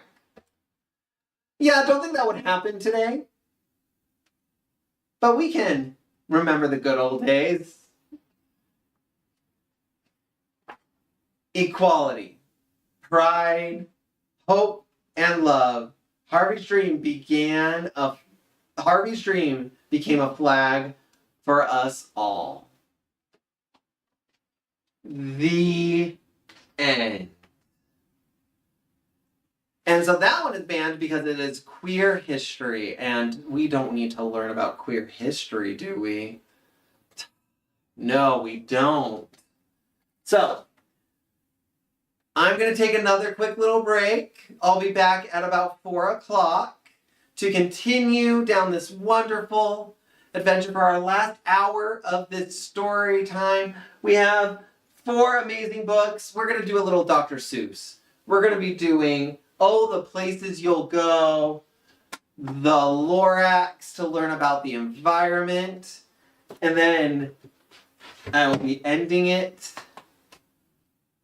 Yeah, I don't think that would happen today. But we can remember the good old days. Equality, pride, hope, and love. Harvey's dream became a flag for us all. The end. And so that one is banned because it is queer history, and we don't need to learn about queer history, do we? No, we don't. So, I'm going to take another quick little break. I'll be back at about 4 o'clock to continue down this wonderful adventure for our last hour of this story time. We have 4 amazing books. We're going to do a little Dr. Seuss. We're going to be doing Oh, the Places You'll Go, the Lorax to learn about the environment, and then I will be ending it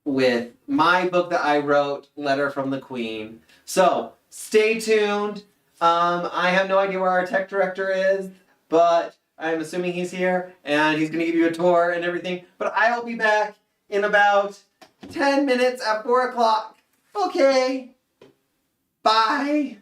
with my book that I wrote, Letter from the Queen. So stay tuned. I have no idea where our tech director is, but I'm assuming he's here and he's going to give you a tour and everything. But I'll be back in about 10 minutes at 4 o'clock. Okay. Bye.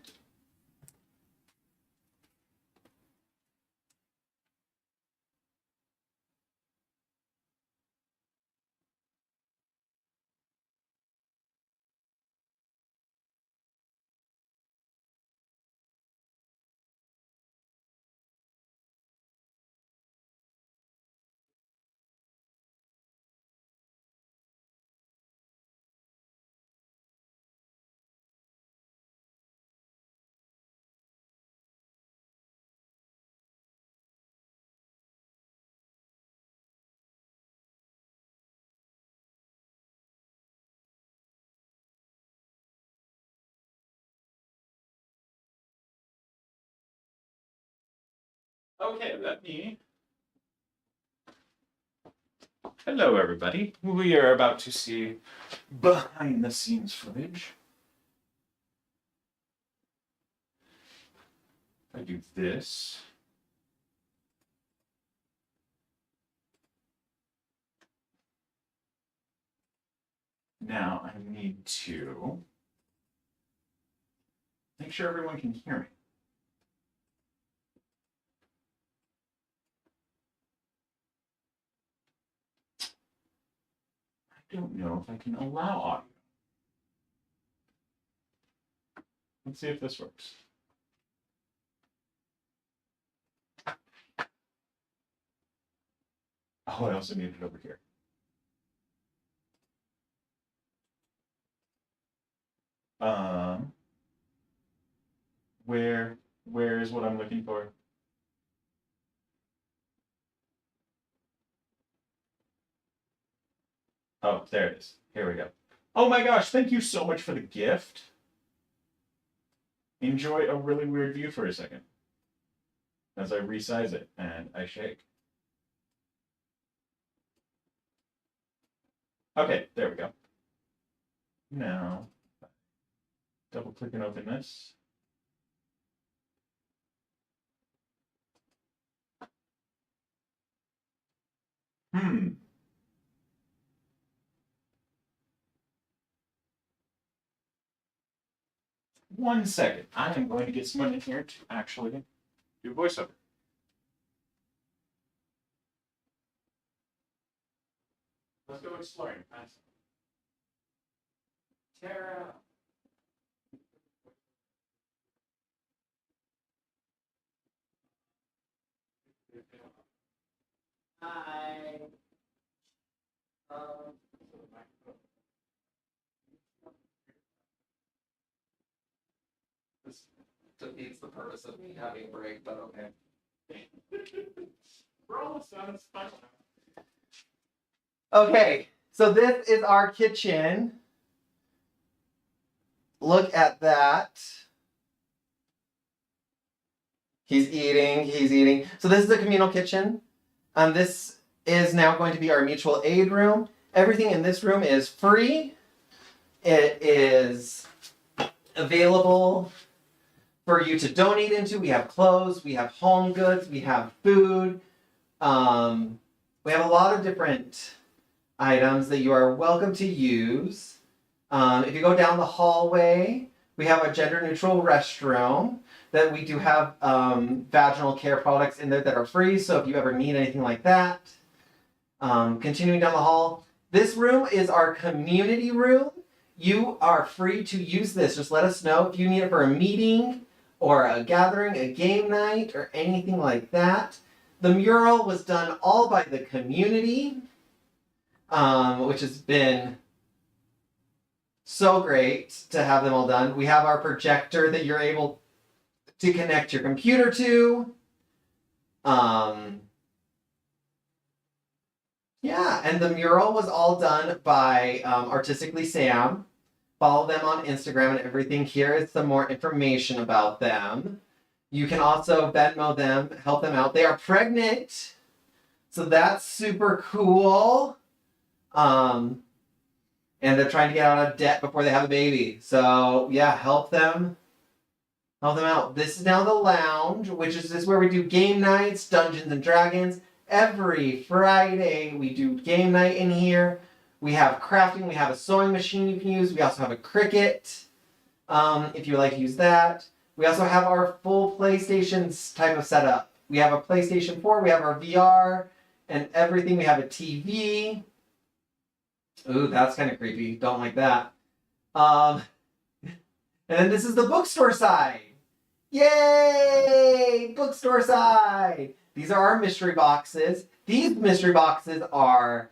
Okay, let me. Hello, everybody. We are about to see behind the scenes footage. I do this. Now I need to make sure everyone can hear me. I don't know if I can allow audio. Let's see if this works. Oh, I also need it over here. Where is what I'm looking for? Oh, there it is. Here we go. Oh my gosh, thank you so much for the gift. Enjoy a really weird view for a second as I resize it and I shake. Okay, there we go. Now, double click and open this. Hmm. One second. I am going to get someone in here to actually do voiceover. Let's go exploring. Tara. Hi. This defeats the purpose of me having a break, but okay. Roll sound, it's fun. Okay, so this is our kitchen. Look at that. He's eating. So this is the communal kitchen. This is now going to be our mutual aid room. Everything in this room is free. It is available for you to donate into. We have clothes, we have home goods, we have food. We have a lot of different items that you are welcome to use. If you go down the hallway, we have a gender-neutral restroom that we do have vaginal care products in there that are free, so if you ever need anything like that. Continuing down the hall, this room is our community room. You are free to use this. Just let us know if you need it for a meeting or a gathering, a game night, or anything like that. The mural was done all by the community, which has been so great to have them all done. We have our projector that you're able to connect your computer to. Yeah, and the mural was all done by Artistically Sam. Follow them on Instagram, and everything here is some more information about them. You can also Venmo them, help them out. They are pregnant, so that's super cool. And they're trying to get out of debt before they have a baby. So yeah, help them out. This is now the lounge, which is this where we do game nights, Dungeons and Dragons. Every Friday we do game night in here. We have crafting, we have a sewing machine you can use. We also have a Cricut, if you would like to use that. We also have our full PlayStation type of setup. We have a PlayStation 4, we have our VR and everything. We have a TV. Ooh, that's kind of creepy. Don't like that. And then this is the bookstore side. Yay! Bookstore side! These are our mystery boxes. These mystery boxes are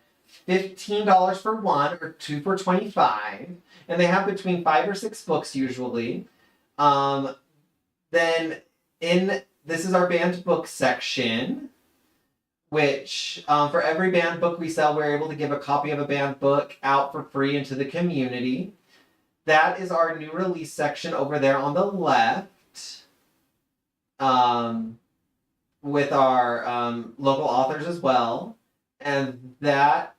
$15 for one or two for $25. And they have between 5 or 6 books usually. Then this is our banned book section, which for every banned book we sell, we're able to give a copy of a banned book out for free into the community. That is our new release section over there on the left. With our local authors as well. And that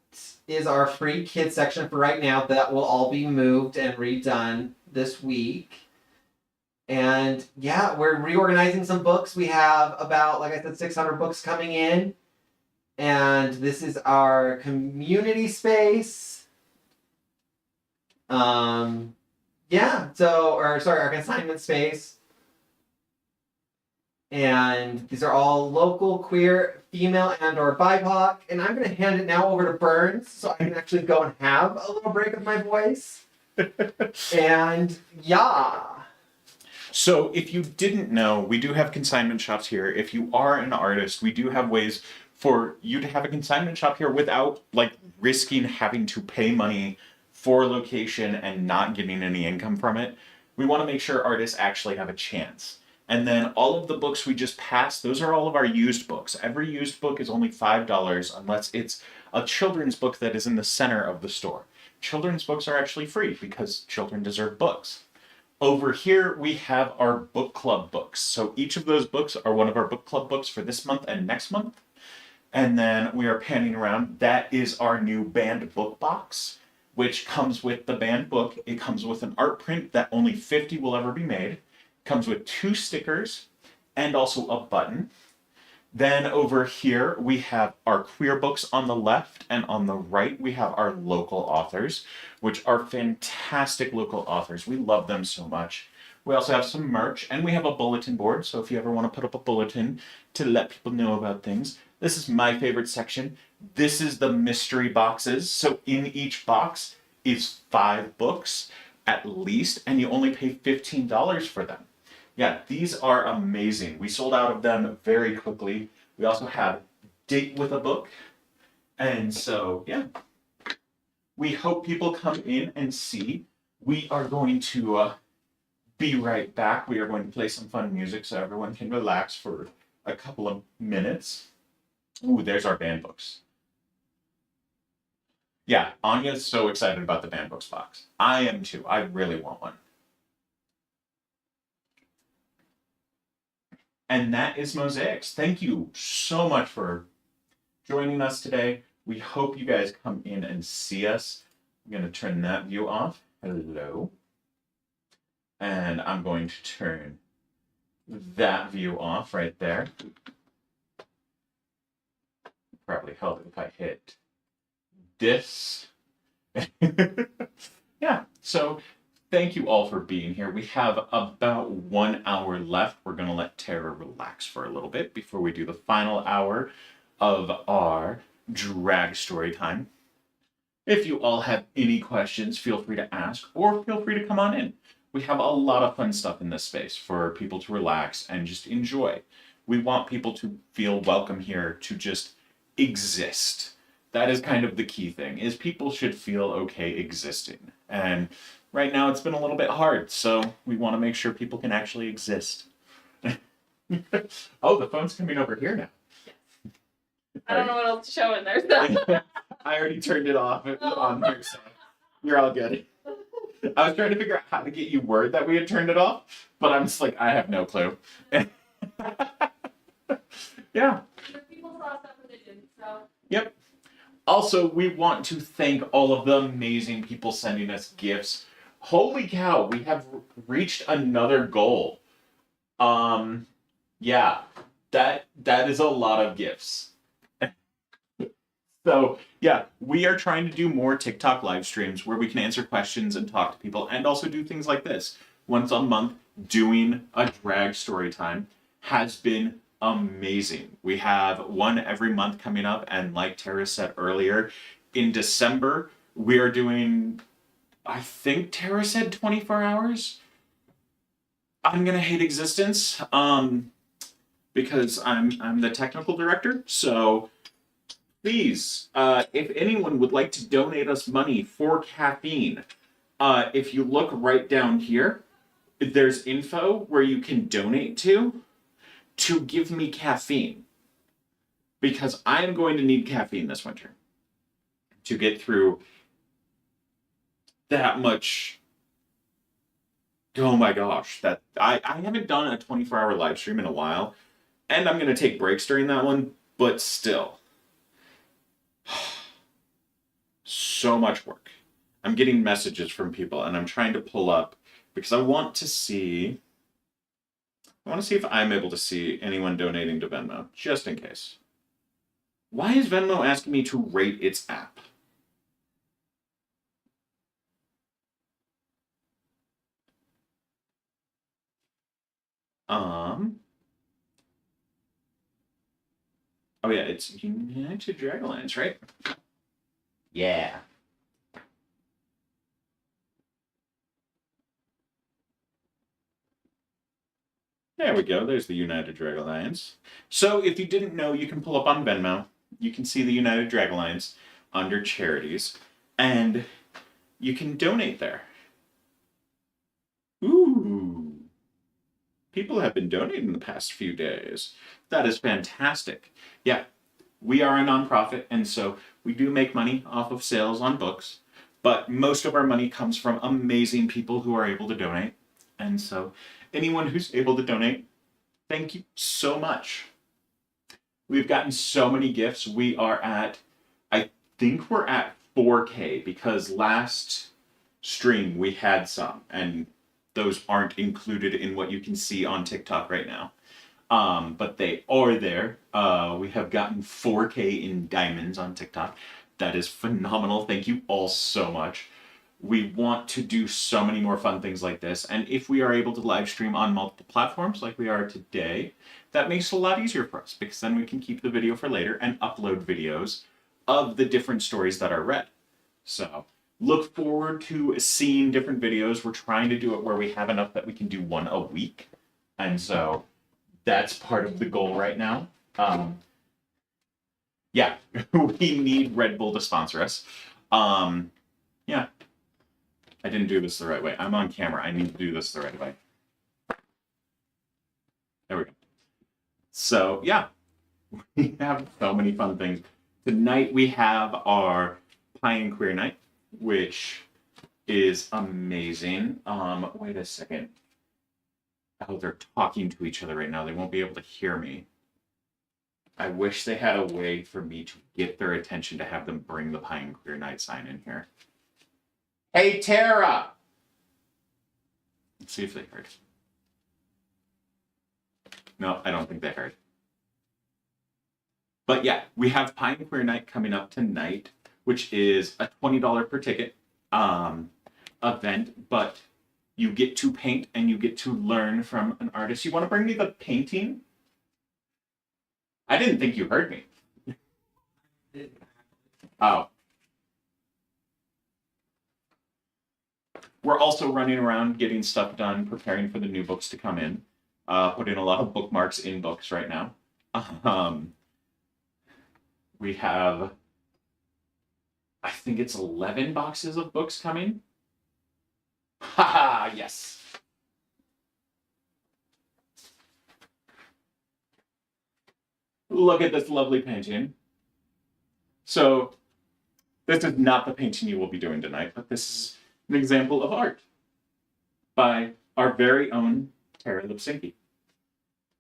is our free kids section for right now. That will all be moved and redone this week. And yeah, we're reorganizing some books. We have about, like I said, 600 books coming in. And this is our community space. Our consignment space. And these are all local, queer, female, and or BIPOC. And I'm going to hand it now over to Burns so I can actually go and have a little break of my voice. And yeah. So if you didn't know, we do have consignment shops here. If you are an artist, we do have ways for you to have a consignment shop here without risking having to pay money for location and not getting any income from it. We want to make sure artists actually have a chance. And then all of the books we just passed, those are all of our used books. Every used book is only $5 unless it's a children's book that is in the center of the store. Children's books are actually free because children deserve books. Over here, we have our book club books. So each of those books are one of our book club books for this month and next month. And then we are panning around. That is our new banned book box. which comes with the banned book. It comes with an art print that only 50 will ever be made. Comes with 2 stickers and also a button. Then over here we have our queer books on the left, and on the right we have our local authors, which are fantastic local authors. We love them so much. We also have some merch, and we have a bulletin board, so if you ever want to put up a bulletin to let people know about things. This is my favorite section. This is the mystery boxes. So in each box is 5 books at least, and you only pay $15 for them. Yeah, these are amazing. We sold out of them very quickly. We also have Date with a Book. And so, yeah, we hope people come in and see. We are going to be right back. We are going to play some fun music so everyone can relax for a couple of minutes. Ooh, there's our banned books. Yeah, Anya's so excited about the banned books box. I am too. I really want one. And that is Mosaics. Thank you so much for joining us today. We hope you guys come in and see us. I'm going to turn that view off. Hello. And I'm going to turn that view off right there. Probably help if I hit this. Yeah, so thank you all for being here. We have about 1 hour left. We're going to let Tara relax for a little bit before we do the final hour of our drag story time. If you all have any questions, feel free to ask or feel free to come on in. We have a lot of fun stuff in this space for people to relax and just enjoy. We want people to feel welcome here to just exist. That is kind of the key thing, is people should feel okay existing. And right now it's been a little bit hard, so we want to make sure people can actually exist. Oh, the phone's coming over here now. I don't know what else to show in there. So. I already turned it off on here, so you're all good. I was trying to figure out how to get you word that we had turned it off, but I'm just like, I have no clue. Yeah. People saw stuff that they didn't, so. Yep. Also, we want to thank all of the amazing people sending us gifts. Holy cow, we have reached another goal. Yeah, that is a lot of gifts. So, yeah, we are trying to do more TikTok live streams where we can answer questions and talk to people and also do things like this. Once a month, doing a drag story time has been amazing. We have one every month coming up, and like Tara said earlier, in December, we are doing, I think Tara said 24 hours? I'm gonna hate existence, because I'm the technical director, so please, if anyone would like to donate us money for caffeine, if you look right down here, there's info where you can donate to give me caffeine. Because I am going to need caffeine this winter to get through that much. Oh my gosh, that I haven't done a 24-hour live stream in a while, and I'm going to take breaks during that one, but still. So much work. I'm getting messages from people, and I'm trying to pull up because I want to see if I'm able to see anyone donating to Venmo, just in case. Why is Venmo asking me to rate its app? Oh yeah, it's United Drag Alliance, right? Yeah. There we go. There's the United Drag Alliance. So if you didn't know, you can pull up on Venmo. You can see the United Drag Alliance under charities, and you can donate there. Ooh. People have been donating the past few days. That is fantastic. Yeah, we are a nonprofit, and so we do make money off of sales on books, but most of our money comes from amazing people who are able to donate. And so anyone who's able to donate, thank you so much. We've gotten so many gifts. We are at, I think we're at 4K because last stream we had some, and those aren't included in what you can see on TikTok right now. But they are there. We have gotten 4K in diamonds on TikTok. That is phenomenal. Thank you all so much. We want to do so many more fun things like this. And if we are able to live stream on multiple platforms like we are today, that makes it a lot easier for us because then we can keep the video for later and upload videos of the different stories that are read. So look forward to seeing different videos. We're trying to do it where we have enough that we can do one a week. And so that's part of the goal right now. Yeah, we need Red Bull to sponsor us. Yeah, I didn't do this the right way. I'm on camera. I need to do this the right way. There we go. So, yeah, we have so many fun things. Tonight we have our Pie and Queer Night, which is amazing. Wait a second. Oh, they're talking to each other right now. They won't be able to hear me. I wish they had a way for me to get their attention to have them bring the Pie and Queer Night sign in here. Hey, Tara! Let's see if they heard. No, I don't think they heard. But yeah, we have Pie and Queer Night coming up tonight, which is a $20 per ticket event, but you get to paint and you get to learn from an artist. You want to bring me the painting? I didn't think you heard me. Oh. We're also running around getting stuff done, preparing for the new books to come in, putting a lot of bookmarks in books right now. We have, I think it's 11 boxes of books coming. Haha, yes. Look at this lovely painting. So, this is not the painting you will be doing tonight, but this is an example of art by our very own Tara Lipsinki.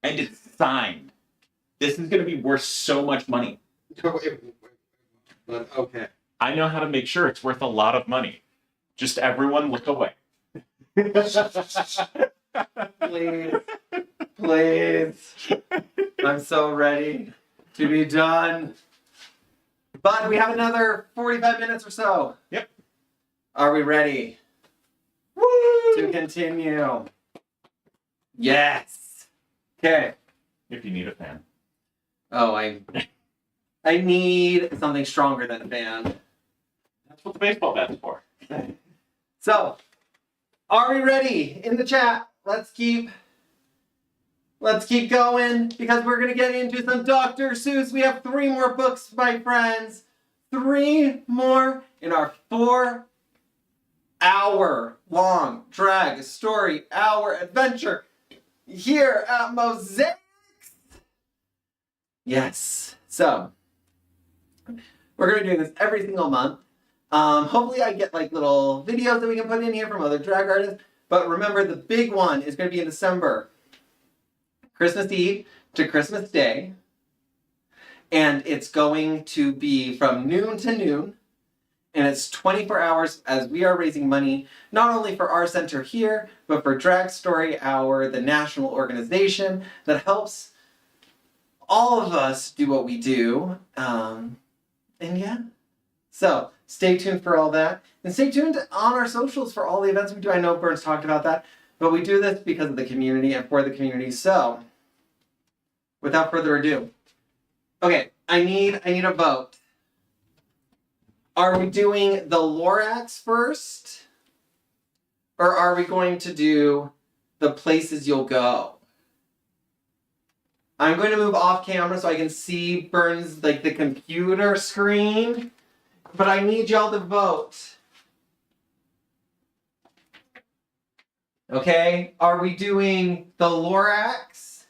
And it's signed. This is going to be worth so much money. But okay. I know how to make sure it's worth a lot of money. Just everyone look away. Please. Please. I'm so ready to be done. But we have another 45 minutes or so. Yep. Are we ready? Woo! To continue? Yes. Okay. If you need a fan. Oh, I need something stronger than a fan. That's what the baseball bat's for. So, are we ready? In the chat, let's keep going because we're gonna get into some Dr. Seuss. We have 3 more books, my friends. 3 more in our 4-hour-long drag story hour adventure here at Mosaics. Yes. So, we're gonna do this every single month. Hopefully I get like little videos that we can put in here from other drag artists. But remember, the big one is going to be in December. Christmas Eve to Christmas Day. And it's going to be from noon to noon. And it's 24 hours as we are raising money, not only for our center here, but for Drag Story Hour, the national organization that helps all of us do what we do. And yeah. So, stay tuned for all that. And stay tuned on our socials for all the events we do. I know Burns talked about that, but we do this because of the community and for the community. So, without further ado, okay, I need a vote. Are we doing the Lorax first? Or are we going to do the places you'll go? I'm going to move off camera so I can see Burns, like the computer screen. But I need y'all to vote. Okay, are we doing the Lorax?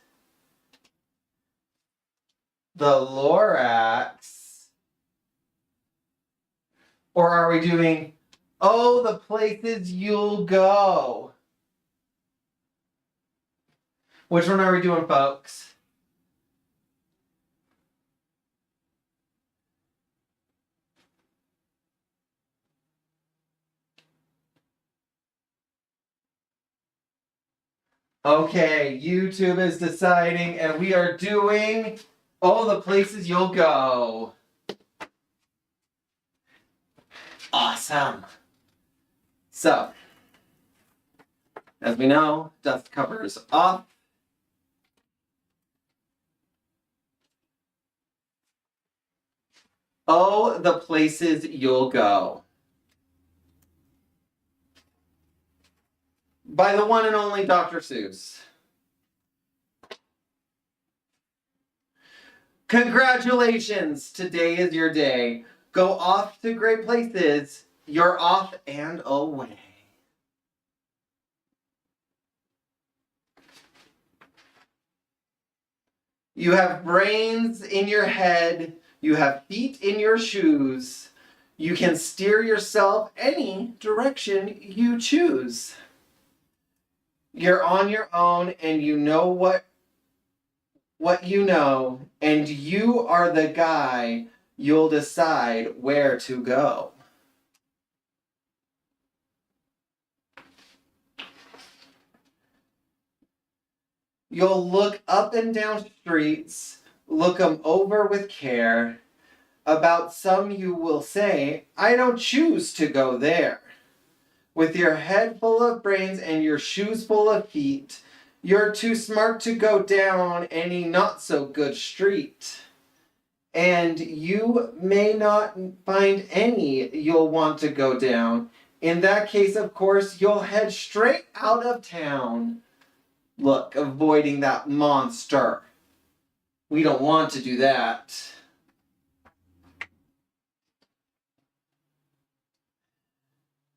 The Lorax? Or are we doing, oh, the places you'll go? Which one are we doing, folks? Okay, YouTube is deciding, and we are doing all the places you'll go. Awesome. So, as we know, dust covers off. Oh, the places you'll go. By the one and only Dr. Seuss. Congratulations! Today is your day. Go off to great places. You're off and away. You have brains in your head. You have feet in your shoes. You can steer yourself any direction you choose. You're on your own and you know what you know, and you are the guy. You'll decide where to go. You'll look up and down streets, look 'em over with care. About some you will say, I don't choose to go there. With your head full of brains and your shoes full of feet, you're too smart to go down any not so good street. And you may not find any you'll want to go down. In that case, of course, you'll head straight out of town. Look, avoiding that monster. We don't want to do that.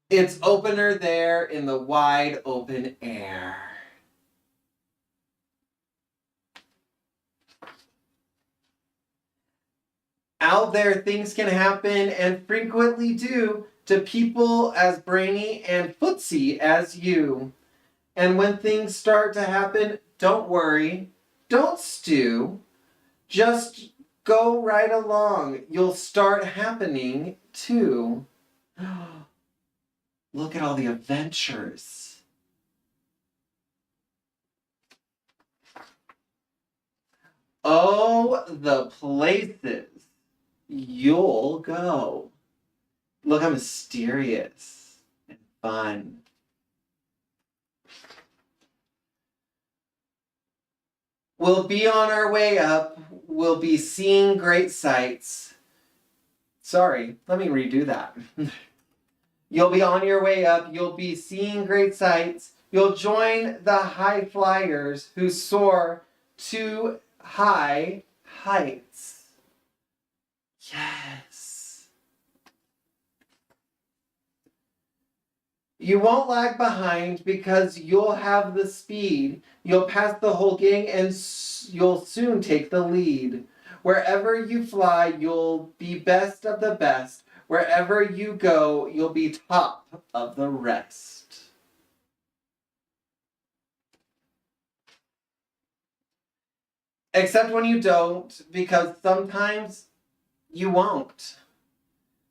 It's opener there in the wide open air. Out there, things can happen and frequently do to people as brainy and footsie as you. And when things start to happen, don't worry, don't stew. Just go right along. You'll start happening too. Look at all the adventures. Oh, the places you'll go. Look how mysterious and fun. We'll be on our way up. We'll be seeing great sights. Sorry, let me redo that. You'll be on your way up. You'll be seeing great sights. You'll join the high flyers who soar to high heights. Yes. You won't lag behind because you'll have the speed. You'll pass the whole gang and you'll soon take the lead. Wherever you fly, you'll be best of the best. Wherever you go, you'll be top of the rest. Except when you don't, because sometimes you won't.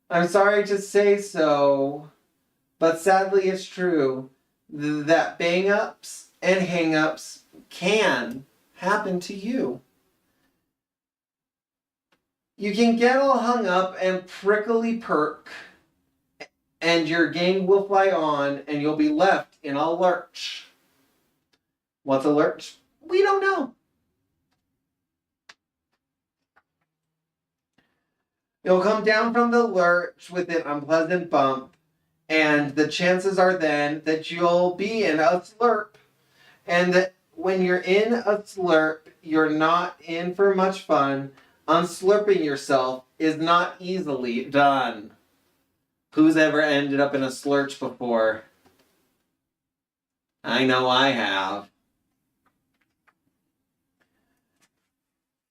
I'm sorry to say so, but sadly it's true that bang-ups and hang-ups can happen to you. You can get all hung up and prickly perk, and your gang will fly on, and you'll be left in a lurch. What's a lurch? We don't know. You'll come down from the lurch with an unpleasant bump, and the chances are then that you'll be in a slurp. And that when you're in a slurp, you're not in for much fun. Unslurping yourself is not easily done. Who's ever ended up in a slurch before? I know I have.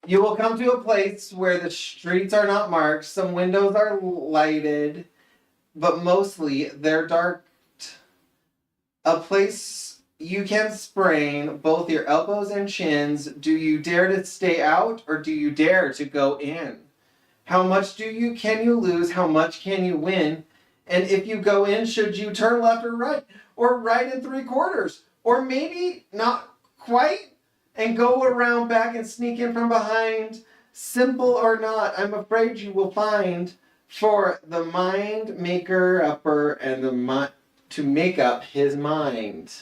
You will come to a place where the streets are not marked, some windows are lighted, but mostly they're dark. A place you can sprain both your elbows and shins. Do you dare to stay out or do you dare to go in? How much can you lose? How much can you win? And if you go in, should you turn left or right? Or right and 3/4? Or maybe not quite and go around back and sneak in from behind. Simple or not, I'm afraid you will find for the mind maker upper and the to make up his mind.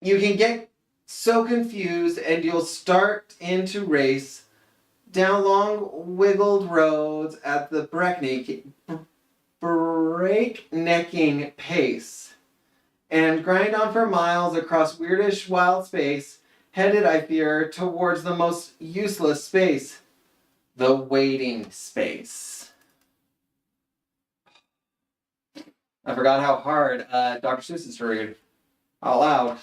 You can get so confused and you'll start into race down long wiggled roads at the breaknecking pace and grind on for miles across weirdish wild space, headed, I fear, towards the most useless space, the waiting space. I forgot how hard Dr. Seuss is to read out loud.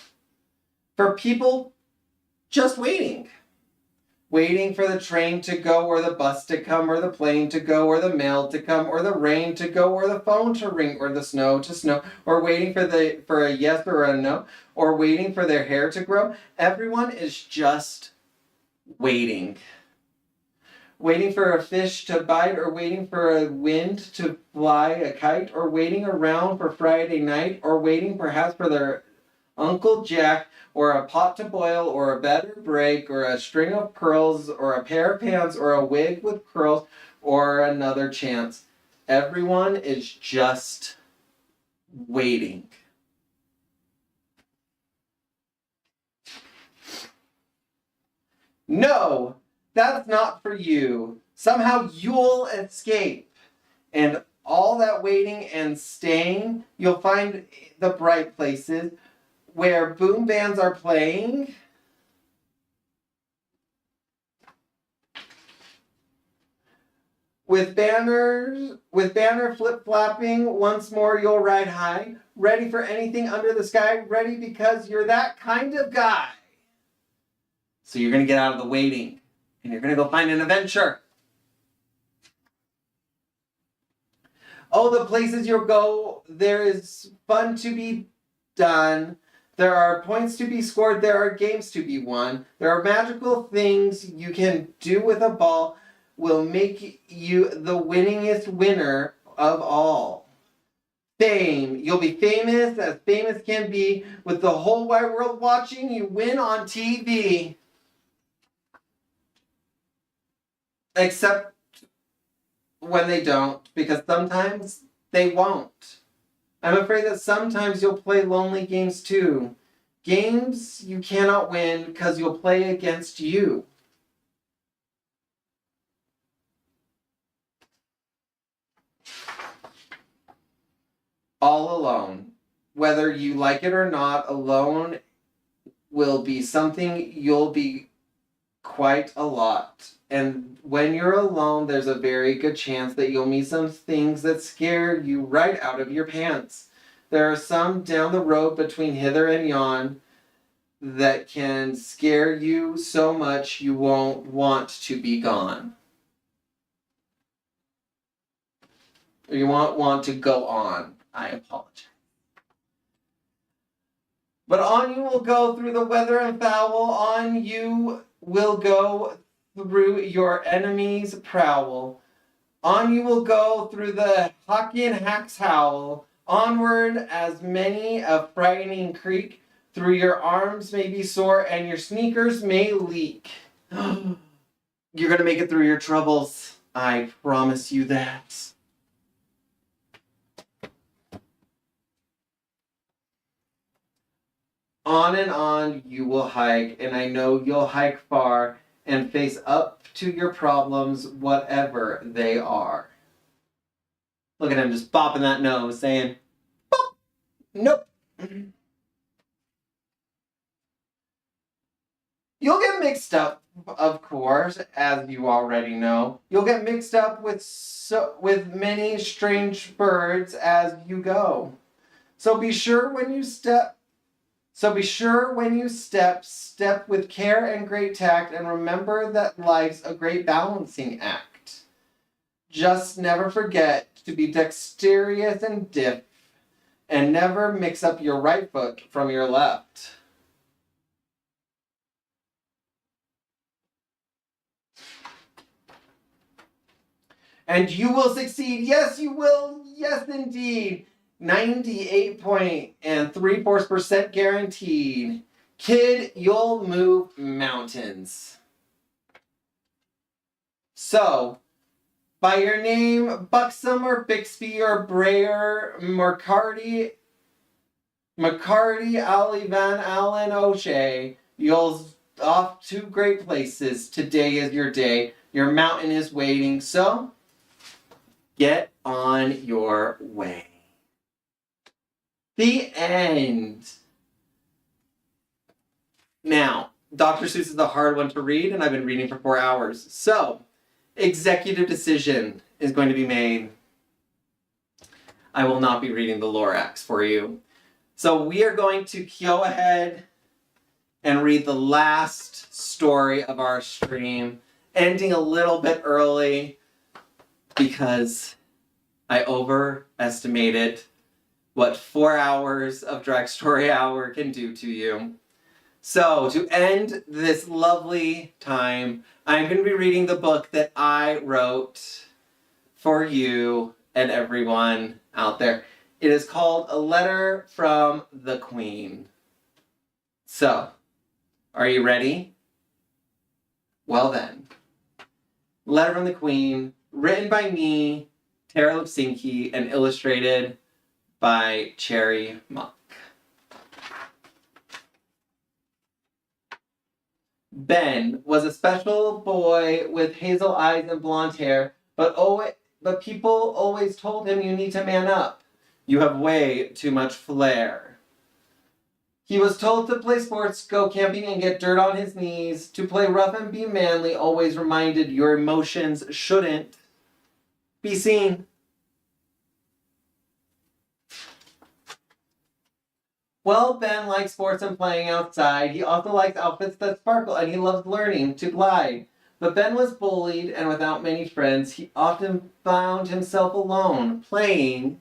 For people just waiting. Waiting for the train to go, or the bus to come, or the plane to go, or the mail to come, or the rain to go, or the phone to ring, or the snow to snow, or waiting for a yes or a no, or waiting for their hair to grow. Everyone is just waiting. Waiting for a fish to bite, or waiting for a wind to fly a kite, or waiting around for Friday night, or waiting perhaps for their Uncle Jack, or a pot to boil, or a bed to break, or a string of pearls, or a pair of pants, or a wig with curls, or another chance. Everyone is just waiting. No, that's not for you. Somehow you'll escape. And all that waiting and staying, you'll find the bright places where boom bands are playing. With banner flip-flopping, once more you'll ride high, ready for anything under the sky, ready because you're that kind of guy. So you're going to get out of the waiting, and you're going to go find an adventure. Oh, the places you'll go, there is fun to be done. There are points to be scored. There are games to be won. There are magical things you can do with a ball will make you the winningest winner of all. Fame. You'll be famous as famous can be with the whole wide world watching you win on TV. Except when they don't, because sometimes they won't. I'm afraid that sometimes you'll play lonely games too. Games you cannot win because you'll play against you. All alone. Whether you like it or not, alone will be something you'll be quite a lot. And when you're alone, there's a very good chance that you'll meet some things that scare you right out of your pants. There are some down the road between hither and yon that can scare you so much you won't want to be gone. Or you won't want to go on. I apologize. But on you will go through the weather and foul. On you will go through your enemy's prowl. On you will go through the hockey and hack's howl. Onward as many a frightening creek. Through your arms may be sore and your sneakers may leak. You're going to make it through your troubles. I promise you that. On and on you will hike, and I know you'll hike far and face up to your problems, whatever they are. Look at him just bopping that nose, saying, Bop! Nope. You'll get mixed up, of course, as you already know. You'll get mixed up with many strange birds as you go. So be sure when you step, step with care and great tact, and remember that life's a great balancing act. Just never forget to be dexterous and deft, and never mix up your right foot from your left. And you will succeed. Yes, you will. Yes, indeed. 98.34% guaranteed. Kid, you'll move mountains. So, by your name, Buxom or Bixby or Brayer, McCarty, Ali Van Allen O'Shea, you'll off to great places. Today is your day. Your mountain is waiting, so get on your way. The end. Now, Dr. Seuss is a hard one to read, and I've been reading for 4 hours. So, executive decision is going to be made. I will not be reading the Lorax for you. So we are going to go ahead and read the last story of our stream, ending a little bit early because I overestimated what 4 hours of Drag Story Hour can do to you. So, to end this lovely time, I'm going to be reading the book that I wrote for you and everyone out there. It is called A Letter from the Queen. So, are you ready? Well then. Letter from the Queen, written by me, Tara Lipsinki, and illustrated by Cherry Monk. Ben was a special boy with hazel eyes and blonde hair, but people always told him, you need to man up. You have way too much flair. He was told to play sports, go camping, and get dirt on his knees. To play rough and be manly, always reminded your emotions shouldn't be seen. Well, Ben likes sports and playing outside. He also likes outfits that sparkle, and he loves learning to glide. But Ben was bullied, and without many friends, he often found himself alone, playing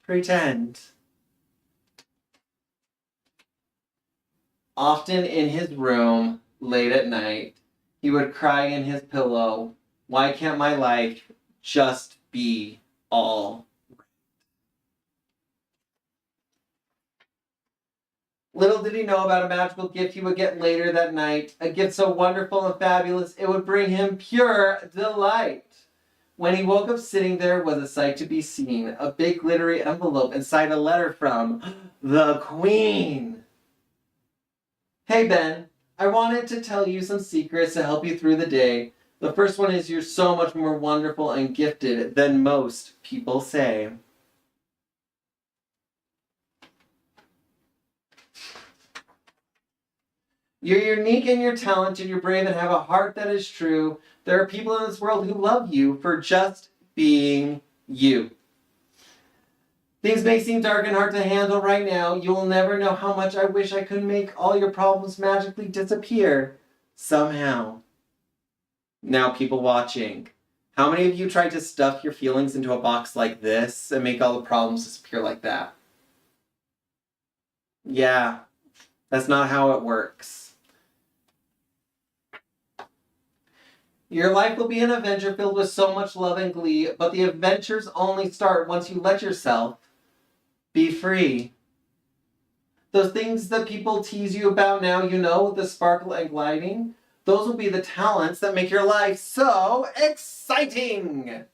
pretend. Often in his room, late at night, he would cry in his pillow, why can't my life just be all right? Little did he know about a magical gift he would get later that night, a gift so wonderful and fabulous it would bring him pure delight. When he woke up, sitting there was a sight to be seen, a big glittery envelope inside a letter from the Queen. Hey Ben, I wanted to tell you some secrets to help you through the day. The first one is you're so much more wonderful and gifted than most people say. You're unique and you're talented, you're brave and have a heart that is true. There are people in this world who love you for just being you. Things may seem dark and hard to handle right now. You will never know how much I wish I could make all your problems magically disappear somehow. Now, people watching, how many of you tried to stuff your feelings into a box like this and make all the problems disappear like that? Yeah, that's not how it works. Your life will be an adventure filled with so much love and glee, but the adventures only start once you let yourself be free. Those things that people tease you about now, you know, the sparkle and gliding, those will be the talents that make your life so exciting.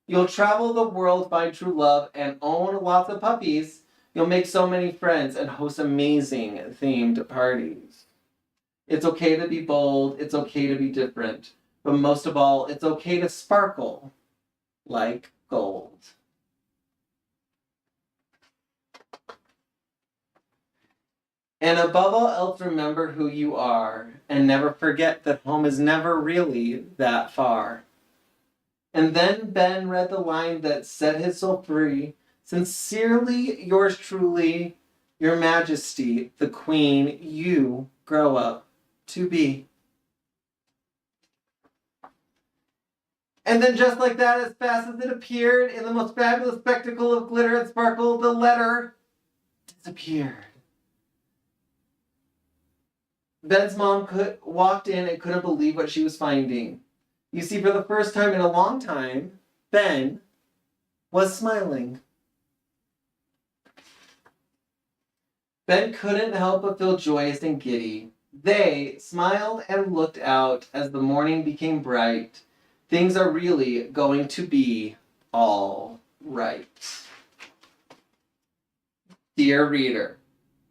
You'll travel the world, find true love, and own lots of puppies. You'll make so many friends and host amazing themed parties. It's okay to be bold, it's okay to be different, but most of all, it's okay to sparkle like gold. And above all else, remember who you are, and never forget that home is never really that far. And then Ben read the line that set his soul free. Sincerely, yours truly, your majesty, the Queen, you grow up to be. And then just like that, as fast as it appeared, in the most fabulous spectacle of glitter and sparkle, the letter disappeared. Ben's mom walked in and couldn't believe what she was finding. You see, for the first time in a long time, Ben was smiling. Ben couldn't help but feel joyous and giddy. They smiled and looked out as the morning became bright. Things are really going to be all right. Dear reader,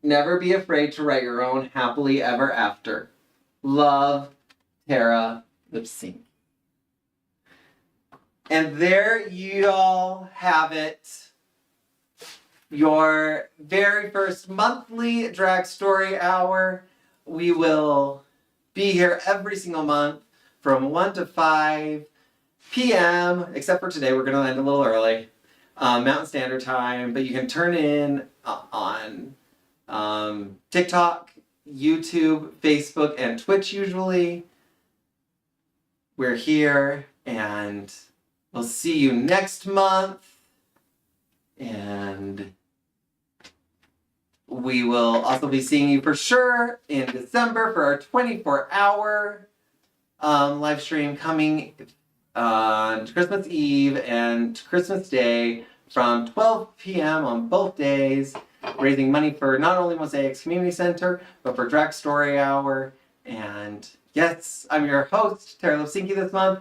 never be afraid to write your own happily ever after. Love, Tara Lipsink. And there you all have it. Your very first monthly Drag Story Hour. We will be here every single month from 1 to 5 p.m. Except for today, we're going to end a little early. Mountain Standard Time. But you can turn in on TikTok, YouTube, Facebook, and Twitch usually. We're here, and we'll see you next month. And we will also be seeing you for sure in December for our 24-hour live stream coming on Christmas Eve and Christmas Day from 12 p.m. on both days, raising money for not only Mosaics Community Center, but for Drag Story Hour. And yes, I'm your host, Tara Lipsinki, this month.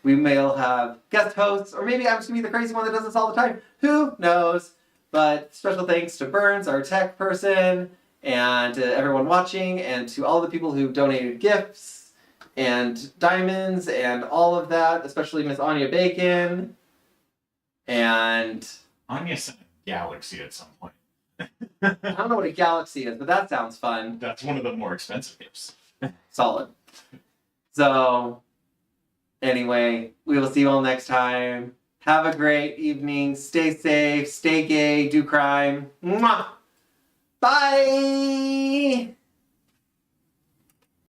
We may have guest hosts, or maybe I'm just going to be the crazy one that does this all the time. Who knows? But special thanks to Burns, our tech person, and to everyone watching, and to all the people who donated gifts and diamonds and all of that, especially Miss Anya Bacon. And Anya sent a galaxy at some point. I don't know what a galaxy is, but that sounds fun. That's one of the more expensive gifts. Solid. So, anyway, we will see you all next time. Have a great evening. Stay safe. Stay gay. Do crime. Mwah! Bye!